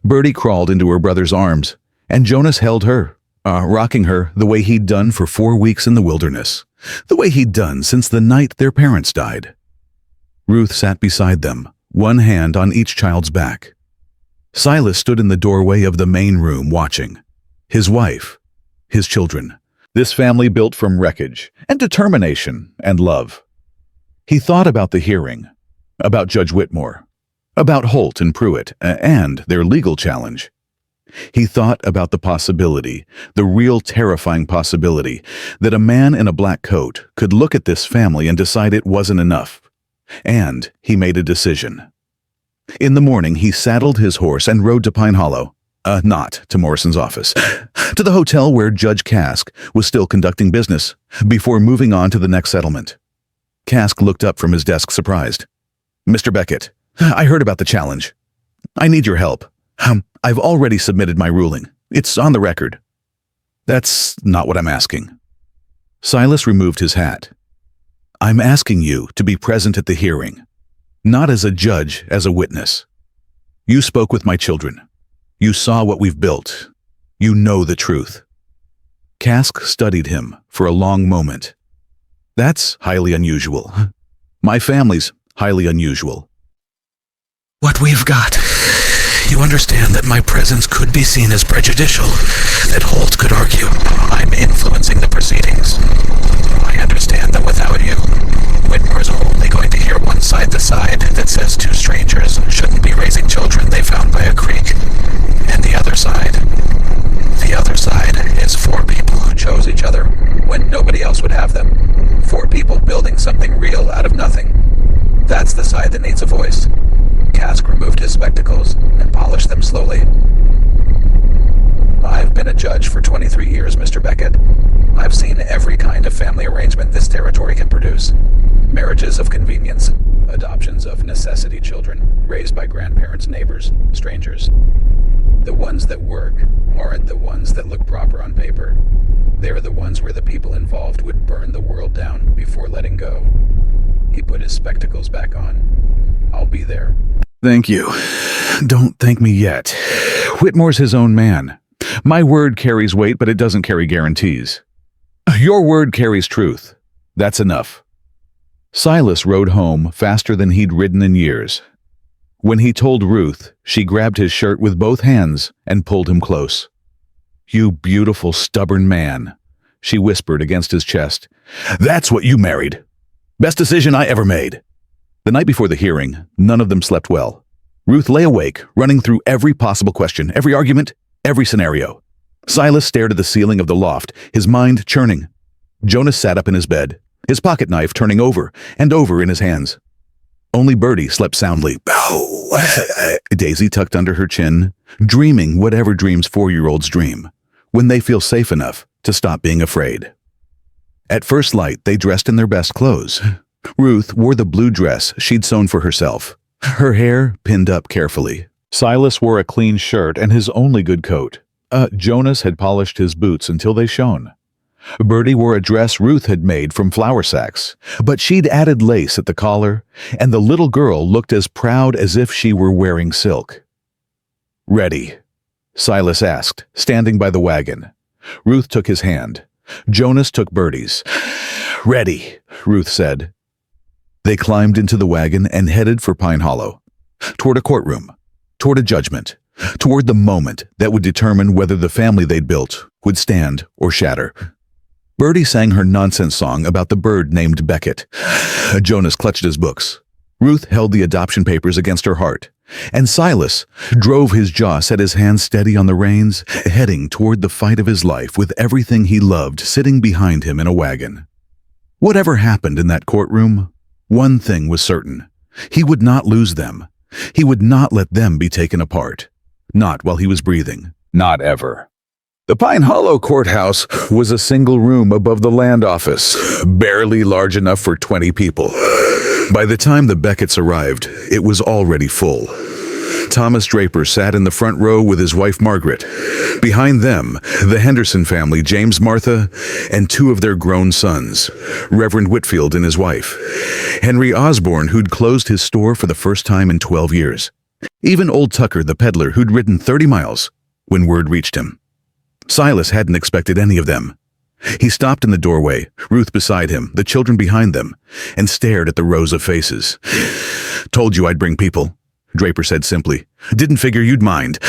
Bertie crawled into her brother's arms, and Jonas held her, rocking her the way he'd done for 4 weeks in the wilderness, the way he'd done since the night their parents died. Ruth sat beside them, one hand on each child's back. Silas stood in the doorway of the main room watching. His wife, his children, this family built from wreckage and determination and love. He thought about the hearing, about Judge Whitmore, about Holt and Pruitt, and their legal challenge. He thought about the possibility, the real terrifying possibility, that a man in a black coat could look at this family and decide it wasn't enough. And he made a decision. In the morning, he saddled his horse and rode to Pine Hollow. Not to Morrison's office. To the hotel where Judge Kask was still conducting business, before moving on to the next settlement. Kask looked up from his desk, surprised. Mr. Beckett, I heard about the challenge. I need your help. I've already submitted my ruling. It's on the record. That's not what I'm asking. Silas removed his hat. I'm asking you to be present at the hearing, not as a judge, as a witness. You spoke with my children. You saw what we've built. You know the truth. Kask studied him for a long moment. That's highly unusual. My family's highly unusual. What we've got. You understand that my presence could be seen as prejudicial, that Holt could argue I'm influencing the proceedings. I understand that without you, Whitmore's only going to hear one side, the side that says two strangers shouldn't be raising children they found by a creek. And the other side is 4 people who chose each other when nobody else would have them. 4 people building something real out of nothing. That's the side that needs a voice. Kask removed his spectacles and polished them slowly. I've been a judge for 23 years, Mr. Beckett. I've seen every kind of family arrangement this territory can produce. Marriages of convenience, adoptions of necessity children, raised by grandparents, neighbors, strangers. The ones that work aren't the ones that look proper on paper. They're the ones where the people involved would burn the world down before letting go. He put his spectacles back on. I'll be there. Thank you. Don't thank me yet. Whitmore's his own man. My word carries weight, but it doesn't carry guarantees. Your word carries truth. That's enough. Silas rode home faster than he'd ridden in years. When he told Ruth, she grabbed his shirt with both hands and pulled him close. You beautiful, stubborn man. she whispered against his chest. "That's what you married. Best decision I ever made." The night before the hearing, none of them slept well. Ruth lay awake, running through every possible question, every argument, every scenario. Silas stared at the ceiling of the loft, his mind churning. Jonas sat up in his bed, his pocket knife turning over and over in his hands. Only Bertie slept soundly. Daisy tucked under her chin, dreaming whatever dreams 4-year-olds dream, when they feel safe enough to stop being afraid. At first light, they dressed in their best clothes. Ruth wore the blue dress she'd sewn for herself, her hair pinned up carefully. Silas wore a clean shirt and his only good coat. Jonas had polished his boots until they shone. Bertie wore a dress Ruth had made from flour sacks, but she'd added lace at the collar, and the little girl looked as proud as if she were wearing silk. "Ready?" Silas asked, standing by the wagon. Ruth took his hand. Jonas took Bertie's. "Ready," Ruth said. They climbed into the wagon and headed for Pine Hollow, toward a courtroom, toward a judgment, toward the moment that would determine whether the family they'd built would stand or shatter. Bertie sang her nonsense song about the bird named Beckett. Jonas clutched his books. Ruth held the adoption papers against her heart, and Silas drove his jaw, set his hands steady on the reins, heading toward the fight of his life with everything he loved sitting behind him in a wagon. Whatever happened in that courtroom, one thing was certain. He would not lose them. He would not let them be taken apart. Not while he was breathing. Not ever. The Pine Hollow courthouse was a single room above the land office, barely large enough for 20 people. By the time the Becketts arrived, it was already full. Thomas Draper sat in the front row with his wife Margaret. Behind them, the Henderson family, James, Martha, and 2 of their grown sons, Reverend Whitfield and his wife, Henry Osborne, who'd closed his store for the first time in 12 years. Even old Tucker, the peddler, who'd ridden 30 miles when word reached him. Silas hadn't expected any of them. He stopped in the doorway, Ruth beside him, the children behind them, and stared at the rows of faces. "Told you I'd bring people," Draper said simply. "Didn't figure you'd mind."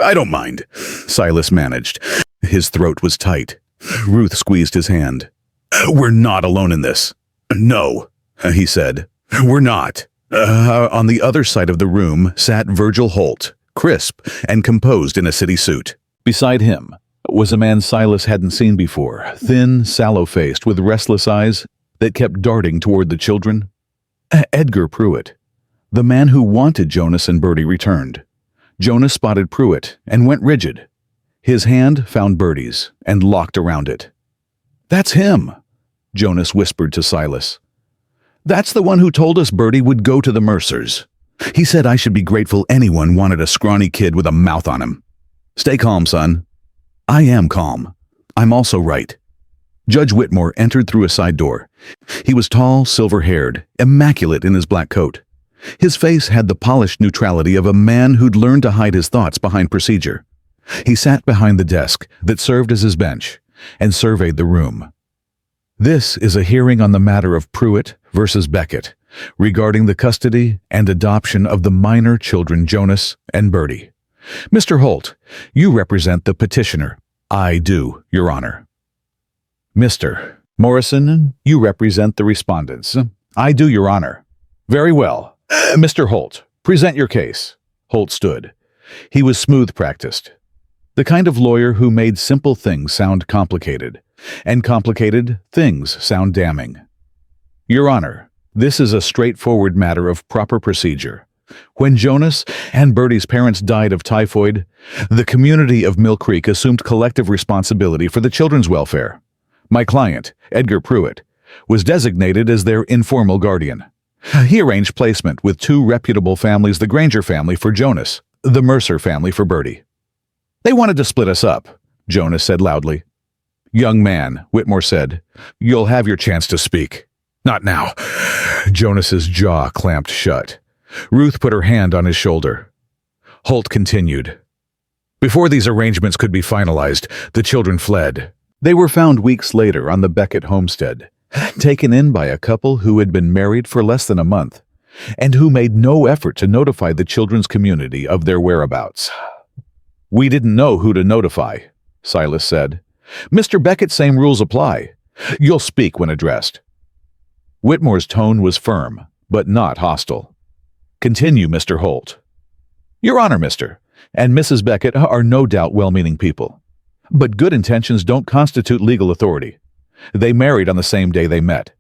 "I don't mind," Silas managed. His throat was tight. Ruth squeezed his hand. "We're not alone in this." "No," he said. "We're not." On the other side of the room sat Virgil Holt, crisp and composed in a city suit. Beside him was a man Silas hadn't seen before, thin, sallow-faced, with restless eyes that kept darting toward the children. Edgar Pruitt, the man who wanted Jonas and Bertie returned. Jonas spotted Pruitt and went rigid. His hand found Bertie's and locked around it. "That's him," Jonas whispered to Silas. "That's the one who told us Bertie would go to the Mercers. He said I should be grateful anyone wanted a scrawny kid with a mouth on him. Stay calm, son." "I am calm. I'm also right." Judge Whitmore entered through a side door. He was tall, silver-haired, immaculate in his black coat. His face had the polished neutrality of a man who'd learned to hide his thoughts behind procedure. He sat behind the desk that served as his bench and surveyed the room. "This is a hearing on the matter of Pruitt versus Beckett, regarding the custody and adoption of the minor children Jonas and Bertie. Mr. Holt, you represent the petitioner." "I do, Your Honor." "Mr. Morrison, you represent the respondents." "I do, Your Honor." "Very well. Mr. Holt, present your case." Holt stood. He was smooth-practiced. The kind of lawyer who made simple things sound complicated, and complicated things sound damning. "Your Honor, this is a straightforward matter of proper procedure. When Jonas and Bertie's parents died of typhoid, the community of Mill Creek assumed collective responsibility for the children's welfare. My client, Edgar Pruitt, was designated as their informal guardian. He arranged placement with 2 reputable families, the Granger family for Jonas, the Mercer family for Bertie. "They wanted to split us up," Jonas said loudly. "Young man," Whitmore said, "you'll have your chance to speak." "Not now." Jonas's jaw clamped shut. Ruth put her hand on his shoulder. Holt continued. "Before these arrangements could be finalized, the children fled. They were found weeks later on the Beckett homestead, taken in by a couple who had been married for less than a month, and who made no effort to notify the children's community of their whereabouts." "We didn't know who to notify," Silas said. Mr. Beckett, same rules apply. You'll speak when addressed. Whitmore's tone was firm, but not hostile. Continue, Mr. Holt. Your Honor, Mr. and Mrs. Beckett are no doubt well-meaning people. But good intentions don't constitute legal authority. They married on the same day they met.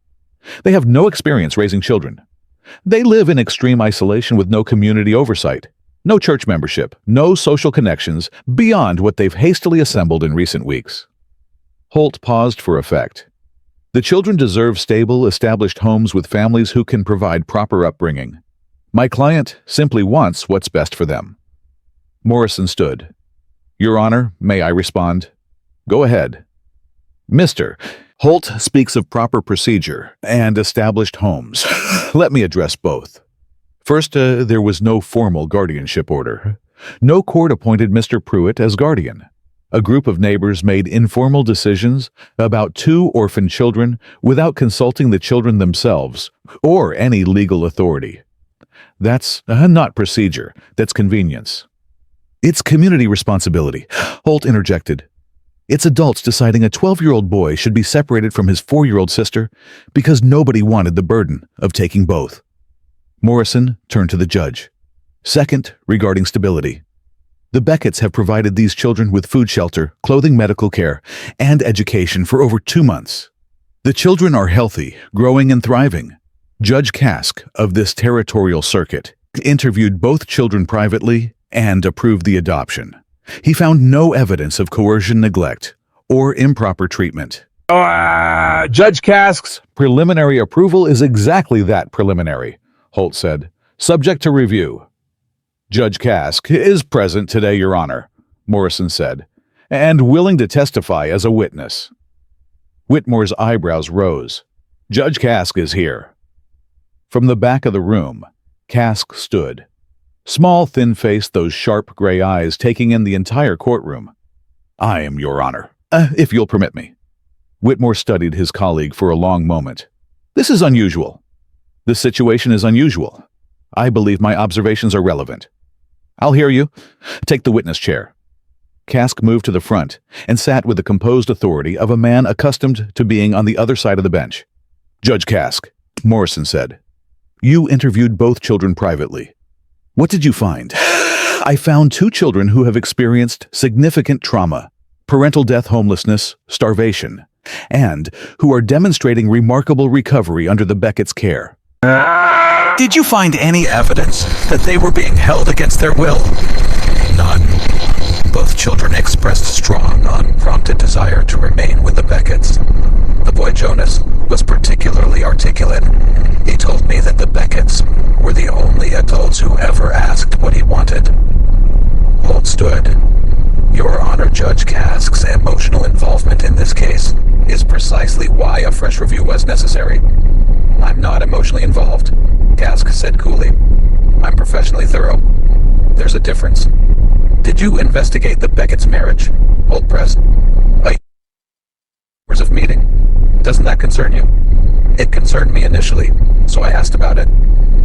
They have no experience raising children. They live in extreme isolation with no community oversight, no church membership, no social connections beyond what they've hastily assembled in recent weeks. Holt paused for effect. The children deserve stable, established homes with families who can provide proper upbringing. My client simply wants what's best for them. Morrison stood. Your Honor, may I respond? Go ahead. Mr. Holt speaks of proper procedure and established homes. Let me address both. First, there was no formal guardianship order. No court appointed Mr. Pruitt as guardian. A group of neighbors made informal decisions about 2 orphan children without consulting the children themselves or any legal authority. That's not procedure, that's convenience. It's community responsibility, Holt interjected. It's adults deciding a 12-year-old boy should be separated from his 4-year-old sister because nobody wanted the burden of taking both. Morrison turned to the judge. Second, regarding stability. The Becketts have provided these children with food shelter, clothing, medical care, and education for over 2 months. The children are healthy, growing, and thriving. Judge Kask of this territorial circuit interviewed both children privately and approved the adoption. He found no evidence of coercion, neglect, or improper treatment. Judge Kask's Preliminary approval is exactly that, preliminary, Holt said, subject to review. Judge Kask is present today, Your Honor, Morrison said, and willing to testify as a witness. Whitmore's eyebrows rose. Judge Kask is here. From the back of the room, Kask stood. Small, thin-faced, those sharp gray eyes taking in the entire courtroom. I am, Your Honor, if you'll permit me. Whitmore studied his colleague for a long moment. This is unusual. The situation is unusual. I believe my observations are relevant. I'll hear you. Take the witness chair. Kask moved to the front and sat with the composed authority of a man accustomed to being on the other side of the bench. Judge Kask, Morrison said, you interviewed both children privately. What did you find? I found 2 children who have experienced significant trauma, parental death, homelessness, starvation, and who are demonstrating remarkable recovery under the Beckett's care. Did you find any evidence that they were being held against their will? None. Both children expressed strong, unprompted desire to remain with the Becketts. The boy Jonas was particularly articulate. He told me that the Becketts were the only adults who ever asked what he wanted. Holt stood. Your Honor, Judge Kask's emotional involvement in this case is precisely why a fresh review was necessary. I'm not emotionally involved, Kask said coolly. I'm professionally thorough. There's a difference. Did you investigate the Beckett's marriage? Holt pressed. Hours of meeting. Doesn't that concern you? It concerned me initially, so I asked about it.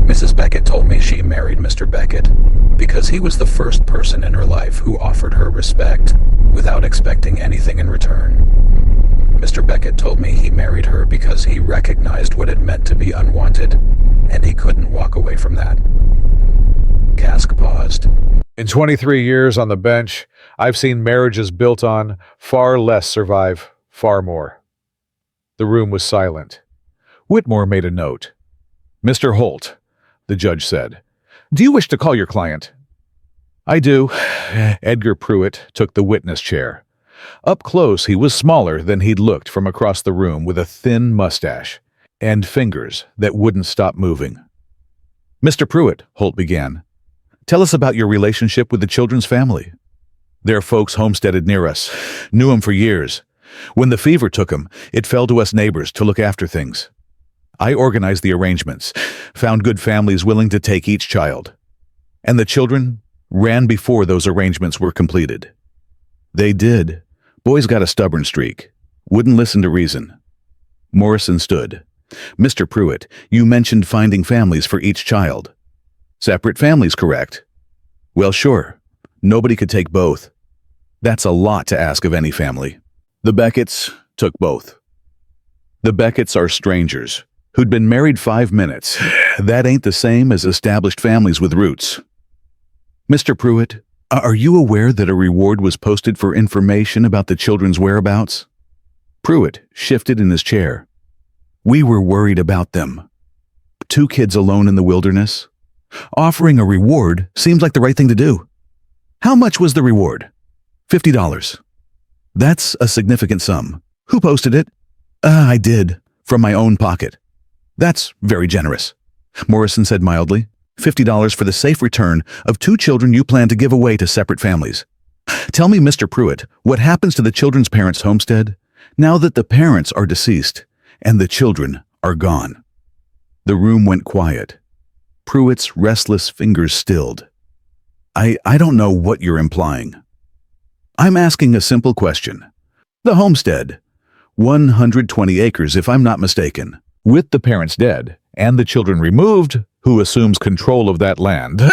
Mrs. Beckett told me she married Mr. Beckett because he was the first person in her life who offered her respect without expecting anything in return. Mr. Beckett told me he married her because he recognized what it meant to be unwanted, and he couldn't walk away from that. Kask paused. In 23 years on the bench, I've seen marriages built on far less survive far more. The room was silent. Whitmore made a note. Mr. Holt, the judge said, do you wish to call your client? I do. Edgar Pruitt took the witness chair. Up close, he was smaller than he'd looked from across the room, with a thin mustache and fingers that wouldn't stop moving. Mr. Pruitt, Holt began, tell us about your relationship with the children's family. Their folks homesteaded near us, knew 'em for years. When the fever took 'em, it fell to us neighbors to look after things. I organized the arrangements, found good families willing to take each child. And the children ran before those arrangements were completed. They did. Boys got a stubborn streak. Wouldn't listen to reason. Morrison stood. Mr. Pruitt, you mentioned finding families for each child. Separate families, correct? Well, sure. Nobody could take both. That's a lot to ask of any family. The Becketts took both. The Becketts are strangers who'd been married 5 minutes. That ain't the same as established families with roots. Mr. Pruitt, are you aware that a reward was posted for information about the children's whereabouts? Pruitt shifted in his chair. We were worried about them. 2 kids alone in the wilderness. Offering a reward seems like the right thing to do. How much was the reward? $50. That's a significant sum. Who posted it? I did, from my own pocket. That's very generous, Morrison said mildly. $50 for the safe return of 2 children you plan to give away to separate families. Tell me, Mr. Pruitt, what happens to the children's parents' homestead now that the parents are deceased and the children are gone? The room went quiet. Pruitt's restless fingers stilled. I don't know what you're implying. I'm asking a simple question. The homestead, 120 acres if I'm not mistaken, with the parents dead and the children removed, who assumes control of that land?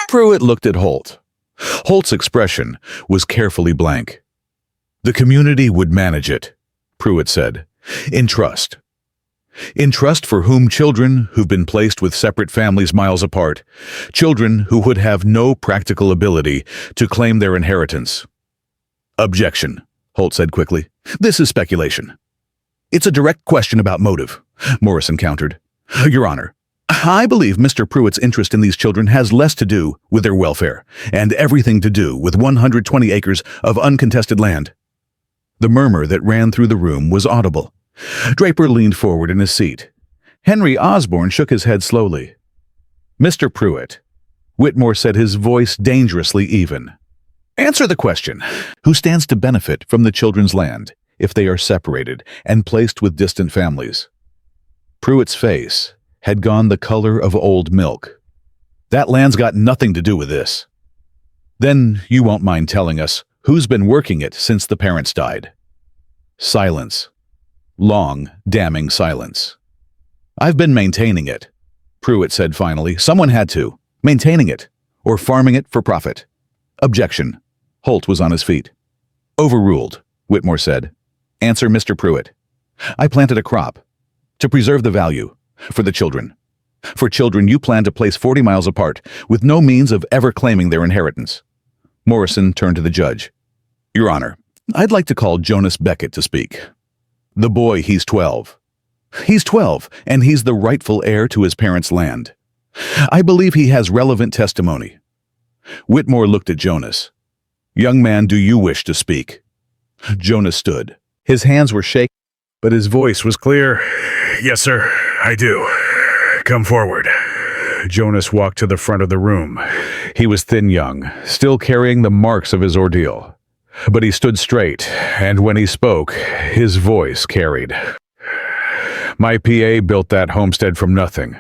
Pruitt looked at Holt. Holt's expression was carefully blank. The community would manage it, Pruitt said, in trust. In trust for whom? Children who've been placed with separate families miles apart, children who would have no practical ability to claim their inheritance. Objection, Holt said quickly. This is speculation. It's a direct question about motive, Morrison countered. Your Honor, I believe Mr. Pruitt's interest in these children has less to do with their welfare and everything to do with 120 acres of uncontested land. The murmur that ran through the room was audible. Draper leaned forward in his seat. Henry Osborne shook his head slowly. Mr. Pruitt, Whitmore said, his voice dangerously even. Answer the question. Who stands to benefit from the children's land if they are separated and placed with distant families? Pruitt's face had gone the color of old milk. That land's got nothing to do with this. Then you won't mind telling us who's been working it since the parents died. Silence. Long, damning silence. I've been maintaining it, Pruitt said finally. Someone had to. Maintaining it, or farming it for profit. Objection. Holt was on his feet. Overruled, Whitmore said. Answer, Mr. Pruitt. I planted a crop. To preserve the value. For the children. For children you plan to place 40 miles apart, with no means of ever claiming their inheritance. Morrison turned to the judge. Your Honor, I'd like to call Jonas Beckett to speak. The boy, he's 12. He's 12, and he's the rightful heir to his parents' land. I believe he has relevant testimony. Whitmore looked at Jonas. Young man, do you wish to speak? Jonas stood. His hands were shaking, but his voice was clear. Yes, sir, I do. Come forward. Jonas walked to the front of the room. He was thin young, still carrying the marks of his ordeal. But he stood straight, and when he spoke, his voice carried. My PA built that homestead from nothing.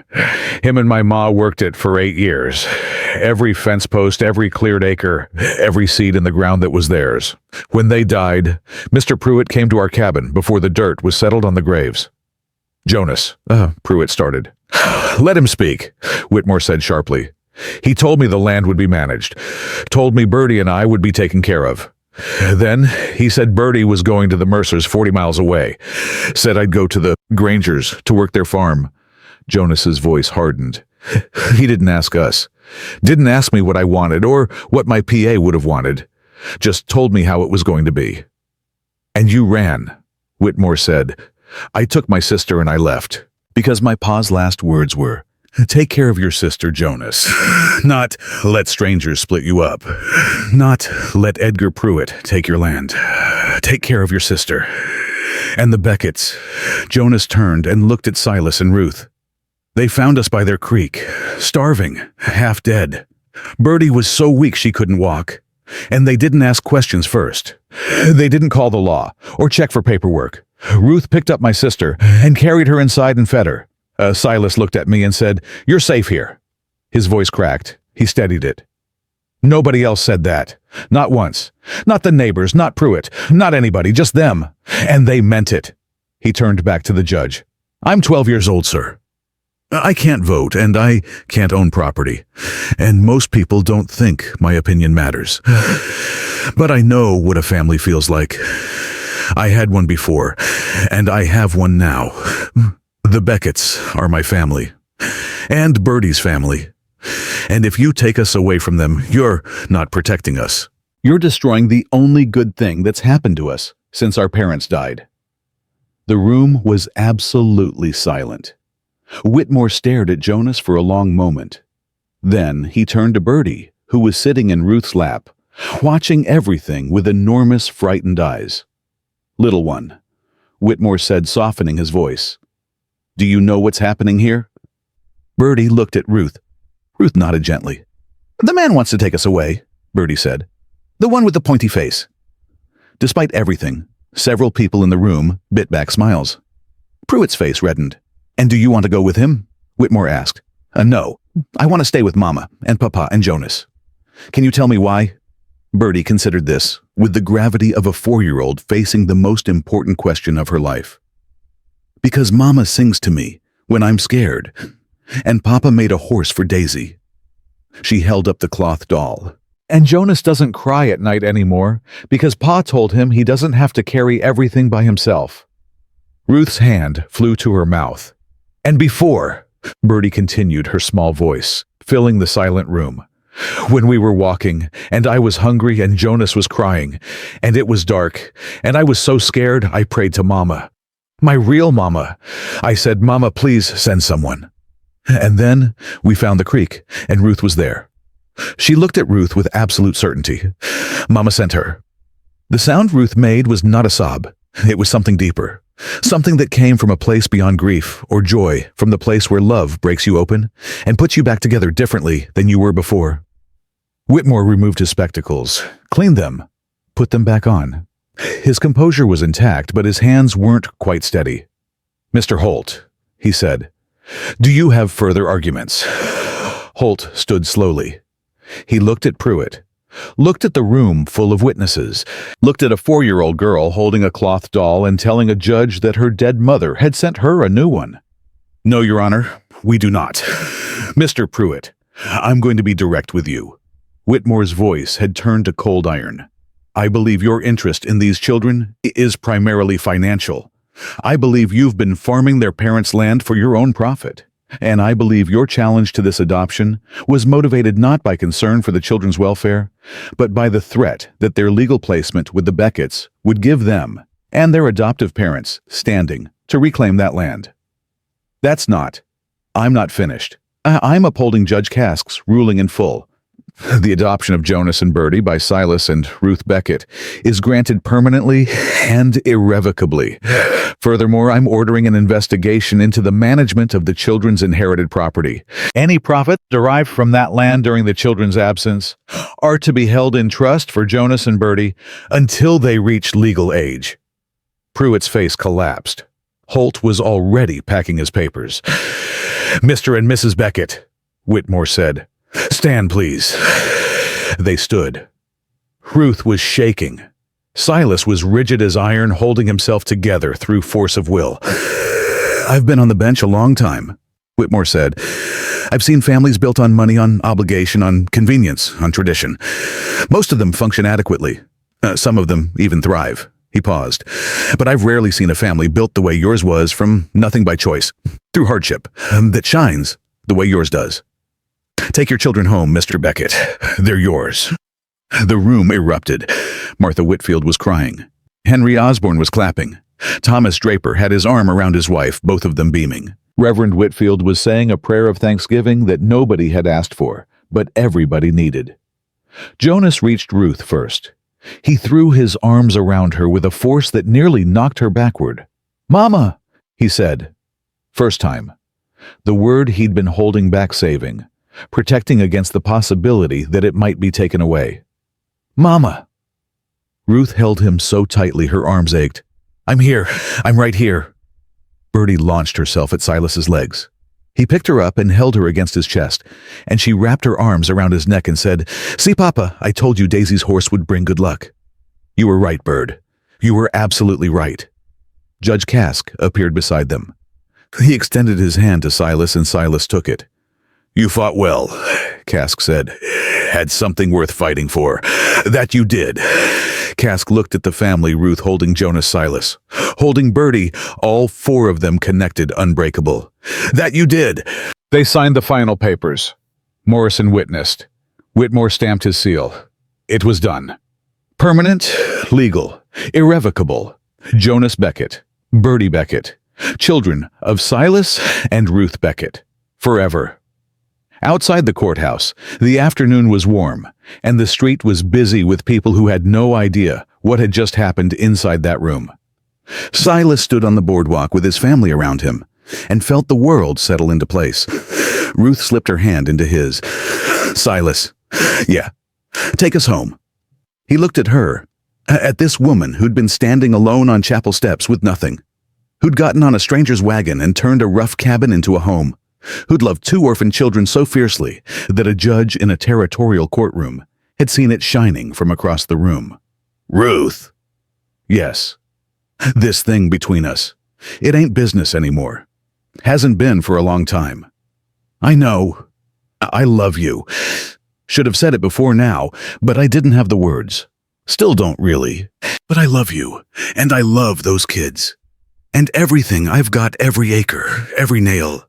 Him and my ma worked it for 8 years. Every fence post, every cleared acre, every seed in the ground that was theirs. When they died, Mr. Pruitt came to our cabin before the dirt was settled on the graves. Jonas, Pruitt started. Let him speak, Whitmore said sharply. He told me the land would be managed. Told me Bertie and I would be taken care of. Then he said Bertie was going to the Mercers 40 miles away. Said I'd go to the Grangers to work their farm. Jonas's voice hardened. He didn't ask us. Didn't ask me what I wanted or what my PA would have wanted. Just told me how it was going to be. And you ran, Whitmore said. I took my sister and I left. Because my pa's last words were, take care of your sister, Jonas. Not, let strangers split you up. Not, let Edgar Pruitt take your land. Take care of your sister. And the Becketts. Jonas turned and looked at Silas and Ruth. They found us by their creek, starving, half dead. Bertie was so weak she couldn't walk. And they didn't ask questions first. They didn't call the law or check for paperwork. Ruth picked up my sister and carried her inside and fed her. Silas looked at me and said, "You're safe here." His voice cracked. He steadied it. Nobody else said that. Not once. Not the neighbors, not Pruitt, not anybody, just them. And they meant it. He turned back to the judge. I'm 12 years old, sir. I can't vote, and I can't own property. And most people don't think my opinion matters. But I know what a family feels like. I had one before, and I have one now. The Becketts are my family, and Bertie's family. And if you take us away from them, you're not protecting us. You're destroying the only good thing that's happened to us since our parents died. The room was absolutely silent. Whitmore stared at Jonas for a long moment. Then he turned to Bertie, who was sitting in Ruth's lap, watching everything with enormous, frightened eyes. "Little one," Whitmore said, softening his voice. "Do you know what's happening here?" Bertie looked at Ruth. Ruth nodded gently. "The man wants to take us away," Bertie said. "The one with the pointy face." Despite everything, several people in the room bit back smiles. Pruitt's face reddened. "And do you want to go with him?" Whitmore asked. No, I want to stay with Mama and Papa and Jonas." "Can you tell me why?" Bertie considered this, with the gravity of a 4-year-old facing the most important question of her life. "Because Mama sings to me when I'm scared, and Papa made a horse for Daisy." She held up the cloth doll. "And Jonas doesn't cry at night anymore because Pa told him he doesn't have to carry everything by himself." Ruth's hand flew to her mouth. "And before," Bertie continued, her small voice filling the silent room, "when we were walking, and I was hungry and Jonas was crying, and it was dark, and I was so scared I prayed to Mama. My real Mama. I said, 'Mama, please send someone.' And then we found the creek, and Ruth was there." She looked at Ruth with absolute certainty. "Mama sent her." The sound Ruth made was not a sob. It was something deeper. Something that came from a place beyond grief or joy, from the place where love breaks you open and puts you back together differently than you were before. Whitmore removed his spectacles, cleaned them, put them back on. His composure was intact, but his hands weren't quite steady. "Mr. Holt," he said, "do you have further arguments?" Holt stood slowly. He looked at Pruitt, looked at the room full of witnesses, looked at a 4-year-old girl holding a cloth doll and telling a judge that her dead mother had sent her a new one. "No, Your Honor, we do not. Mr. Pruitt, I'm going to be direct with you." Whitmore's voice had turned to cold iron. "I believe your interest in these children is primarily financial. I believe you've been farming their parents' land for your own profit. And I believe your challenge to this adoption was motivated not by concern for the children's welfare, but by the threat that their legal placement with the Becketts would give them and their adoptive parents standing to reclaim that land. I'm not finished. I'm upholding Judge Cask's ruling in full. The adoption of Jonas and Bertie by Silas and Ruth Beckett is granted permanently and irrevocably. Furthermore, I'm ordering an investigation into the management of the children's inherited property. Any profits derived from that land during the children's absence are to be held in trust for Jonas and Bertie until they reach legal age." Pruitt's face collapsed. Holt was already packing his papers. "Mr. and Mrs. Beckett," Whitmore said. "Stand, please." They stood. Ruth was shaking. Silas was rigid as iron, holding himself together through force of will. "I've been on the bench a long time," Whitmore said. "I've seen families built on money, on obligation, on convenience, on tradition. Most of them function adequately. Some of them even thrive." He paused. "But I've rarely seen a family built the way yours was, from nothing by choice, through hardship, that shines the way yours does. Take your children home, Mr. Beckett. They're yours." The room erupted. Martha Whitfield was crying. Henry Osborne was clapping. Thomas Draper had his arm around his wife, both of them beaming. Reverend Whitfield was saying a prayer of thanksgiving that nobody had asked for, but everybody needed. Jonas reached Ruth first. He threw his arms around her with a force that nearly knocked her backward. "Mama," he said. First time. The word he'd been holding back, saving, protecting against the possibility that it might be taken away. "Mama." Ruth held him so tightly her arms ached. "I'm here. I'm right here." Bertie launched herself at Silas's legs. He picked her up and held her against his chest, and she wrapped her arms around his neck and said, "See, Papa, I told you Daisy's horse would bring good luck." "You were right, Bird. You were absolutely right." Judge Cask appeared beside them. He extended his hand to Silas, and Silas took it. "You fought well," Cask said, had something worth fighting for. That you did. Cask looked at the family, Ruth holding Jonas Silas, holding Bertie, all four of them connected, unbreakable. That you did. They signed the final papers. Morrison witnessed. Whitmore stamped his seal. It was done. Permanent, legal, irrevocable. Jonas Beckett, Bertie Beckett, children of Silas and Ruth Beckett, forever. Outside the courthouse, the afternoon was warm, and the street was busy with people who had no idea what had just happened inside that room. Silas stood on the boardwalk with his family around him and felt the world settle into place. Ruth slipped her hand into his. Silas, yeah, take us home. He looked at her, at this woman who'd been standing alone on chapel steps with nothing, who'd gotten on a stranger's wagon and turned a rough cabin into a home, who'd loved 2 orphan children so fiercely that a judge in a territorial courtroom had seen it shining from across the room. Ruth! Yes. This thing between us. It ain't business anymore. Hasn't been for a long time. I know. I love you. Should have said it before now, but I didn't have the words. Still don't really. But I love you, and I love those kids. And everything I've got, every acre, every nail,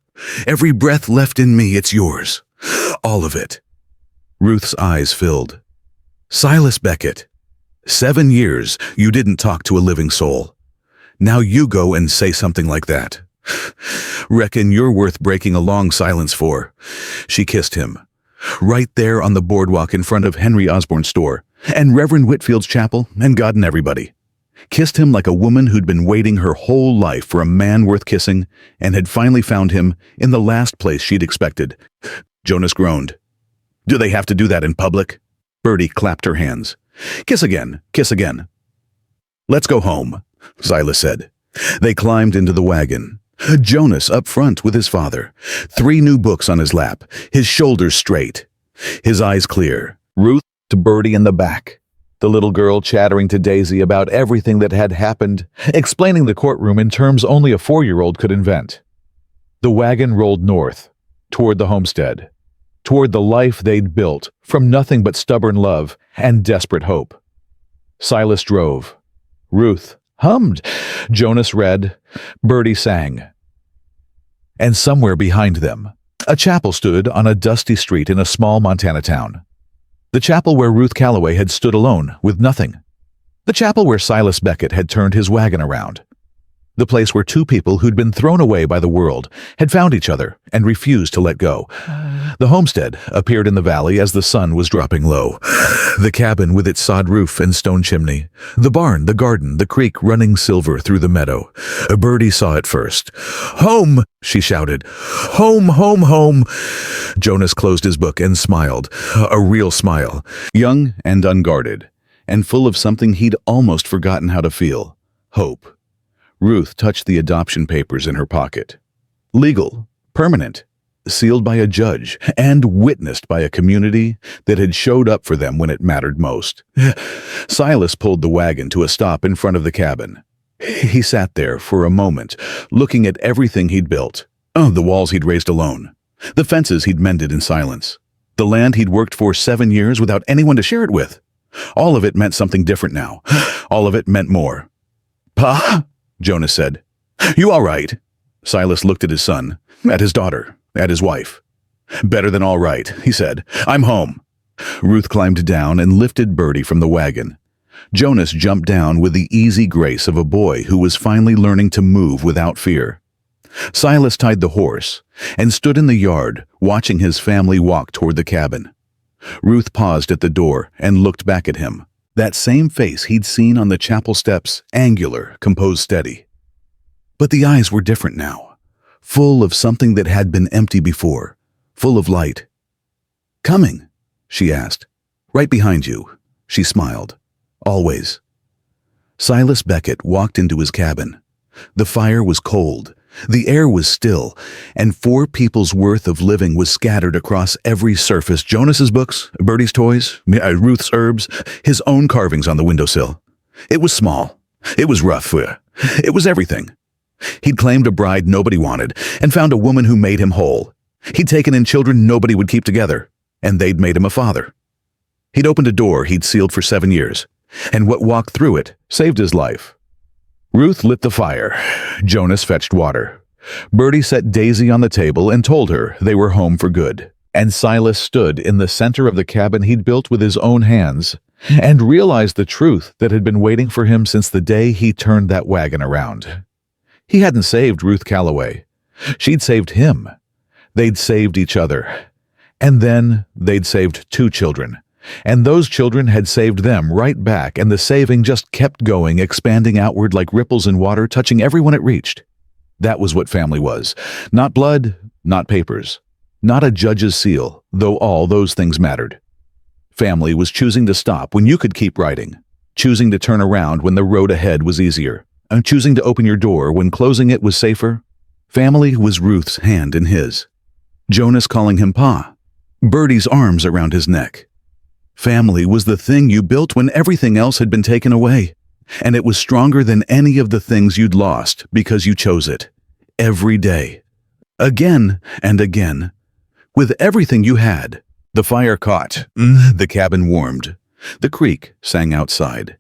every breath left in me, it's yours. All of it. Ruth's eyes filled. Silas Beckett, 7 years you didn't talk to a living soul. Now you go and say something like that. Reckon you're worth breaking a long silence for. She kissed him. Right there on the boardwalk in front of Henry Osborne's store, and Reverend Whitfield's chapel, and God and everybody. Kissed him like a woman who'd been waiting her whole life for a man worth kissing, and had finally found him in the last place she'd expected. Jonas groaned. Do they have to do that in public? Bertie clapped her hands. Kiss again, kiss again. Let's go home, Silas said. They climbed into the wagon. Jonas up front with his father, 3 new books on his lap, his shoulders straight, his eyes clear. Ruth to Bertie in the back, the little girl chattering to Daisy about everything that had happened, explaining the courtroom in terms only a 4-year-old could invent. The wagon rolled north, toward the homestead, toward the life they'd built from nothing but stubborn love and desperate hope. Silas drove. Ruth hummed. Jonas read. Bertie sang. And somewhere behind them, a chapel stood on a dusty street in a small Montana town. The chapel where Ruth Calloway had stood alone with nothing. The chapel where Silas Beckett had turned his wagon around. The place where 2 people who'd been thrown away by the world had found each other and refused to let go. The homestead appeared in the valley as the sun was dropping low. The cabin with its sod roof and stone chimney. The barn, the garden, the creek running silver through the meadow. Bertie saw it first. Home, she shouted. Home, home, home. Jonas closed his book and smiled. A real smile. Young and unguarded, and full of something he'd almost forgotten how to feel. Hope. Ruth touched the adoption papers in her pocket. Legal, permanent, sealed by a judge, and witnessed by a community that had showed up for them when it mattered most. Silas pulled the wagon to a stop in front of the cabin. He sat there for a moment, looking at everything he'd built. The walls he'd raised alone. The fences he'd mended in silence. The land he'd worked for 7 years without anyone to share it with. All of it meant something different now. All of it meant more. Pa? Jonas said. You all right? Silas looked at his son, at his daughter, at his wife. Better than all right, he said. I'm home. Ruth climbed down and lifted Bertie from the wagon. Jonas jumped down with the easy grace of a boy who was finally learning to move without fear. Silas tied the horse and stood in the yard, watching his family walk toward the cabin. Ruth paused at the door and looked back at him. That same face he'd seen on the chapel steps, angular, composed, steady. But the eyes were different now, full of something that had been empty before, full of light. Coming, she asked. Right behind you, she smiled. Always. Silas Beckett walked into his cabin. The fire was cold, the air was still, and 4 people's worth of living was scattered across every surface. Jonas's books, Bertie's toys, Ruth's herbs, his own carvings on the windowsill. It was small. It was rough. It was everything. He'd claimed a bride nobody wanted and found a woman who made him whole. He'd taken in children nobody would keep together, and they'd made him a father. He'd opened a door he'd sealed for 7 years, and what walked through it saved his life. Ruth lit the fire. Jonas fetched water. Bertie set Daisy on the table and told her they were home for good. And Silas stood in the center of the cabin he'd built with his own hands and realized the truth that had been waiting for him since the day he turned that wagon around. He hadn't saved Ruth Calloway. She'd saved him. They'd saved each other. And then they'd saved 2 children. And those children had saved them right back, and the saving just kept going, expanding outward like ripples in water, touching everyone it reached. That was what family was. Not blood, not papers. Not a judge's seal, though all those things mattered. Family was choosing to stop when you could keep writing, choosing to turn around when the road ahead was easier, and choosing to open your door when closing it was safer. Family was Ruth's hand in his. Jonas calling him Pa. Bertie's arms around his neck. Family was the thing you built when everything else had been taken away, and it was stronger than any of the things you'd lost because you chose it. Every day. Again and again. With everything you had. The fire caught. The cabin warmed. The creek sang outside.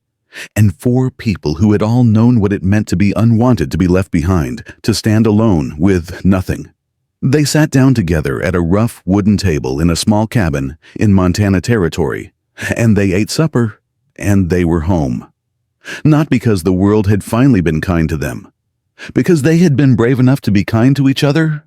And 4 people who had all known what it meant to be unwanted, to be left behind, to stand alone with nothing. They sat down together at a rough wooden table in a small cabin in Montana Territory, and they ate supper, and they were home. Not because the world had finally been kind to them, because they had been brave enough to be kind to each other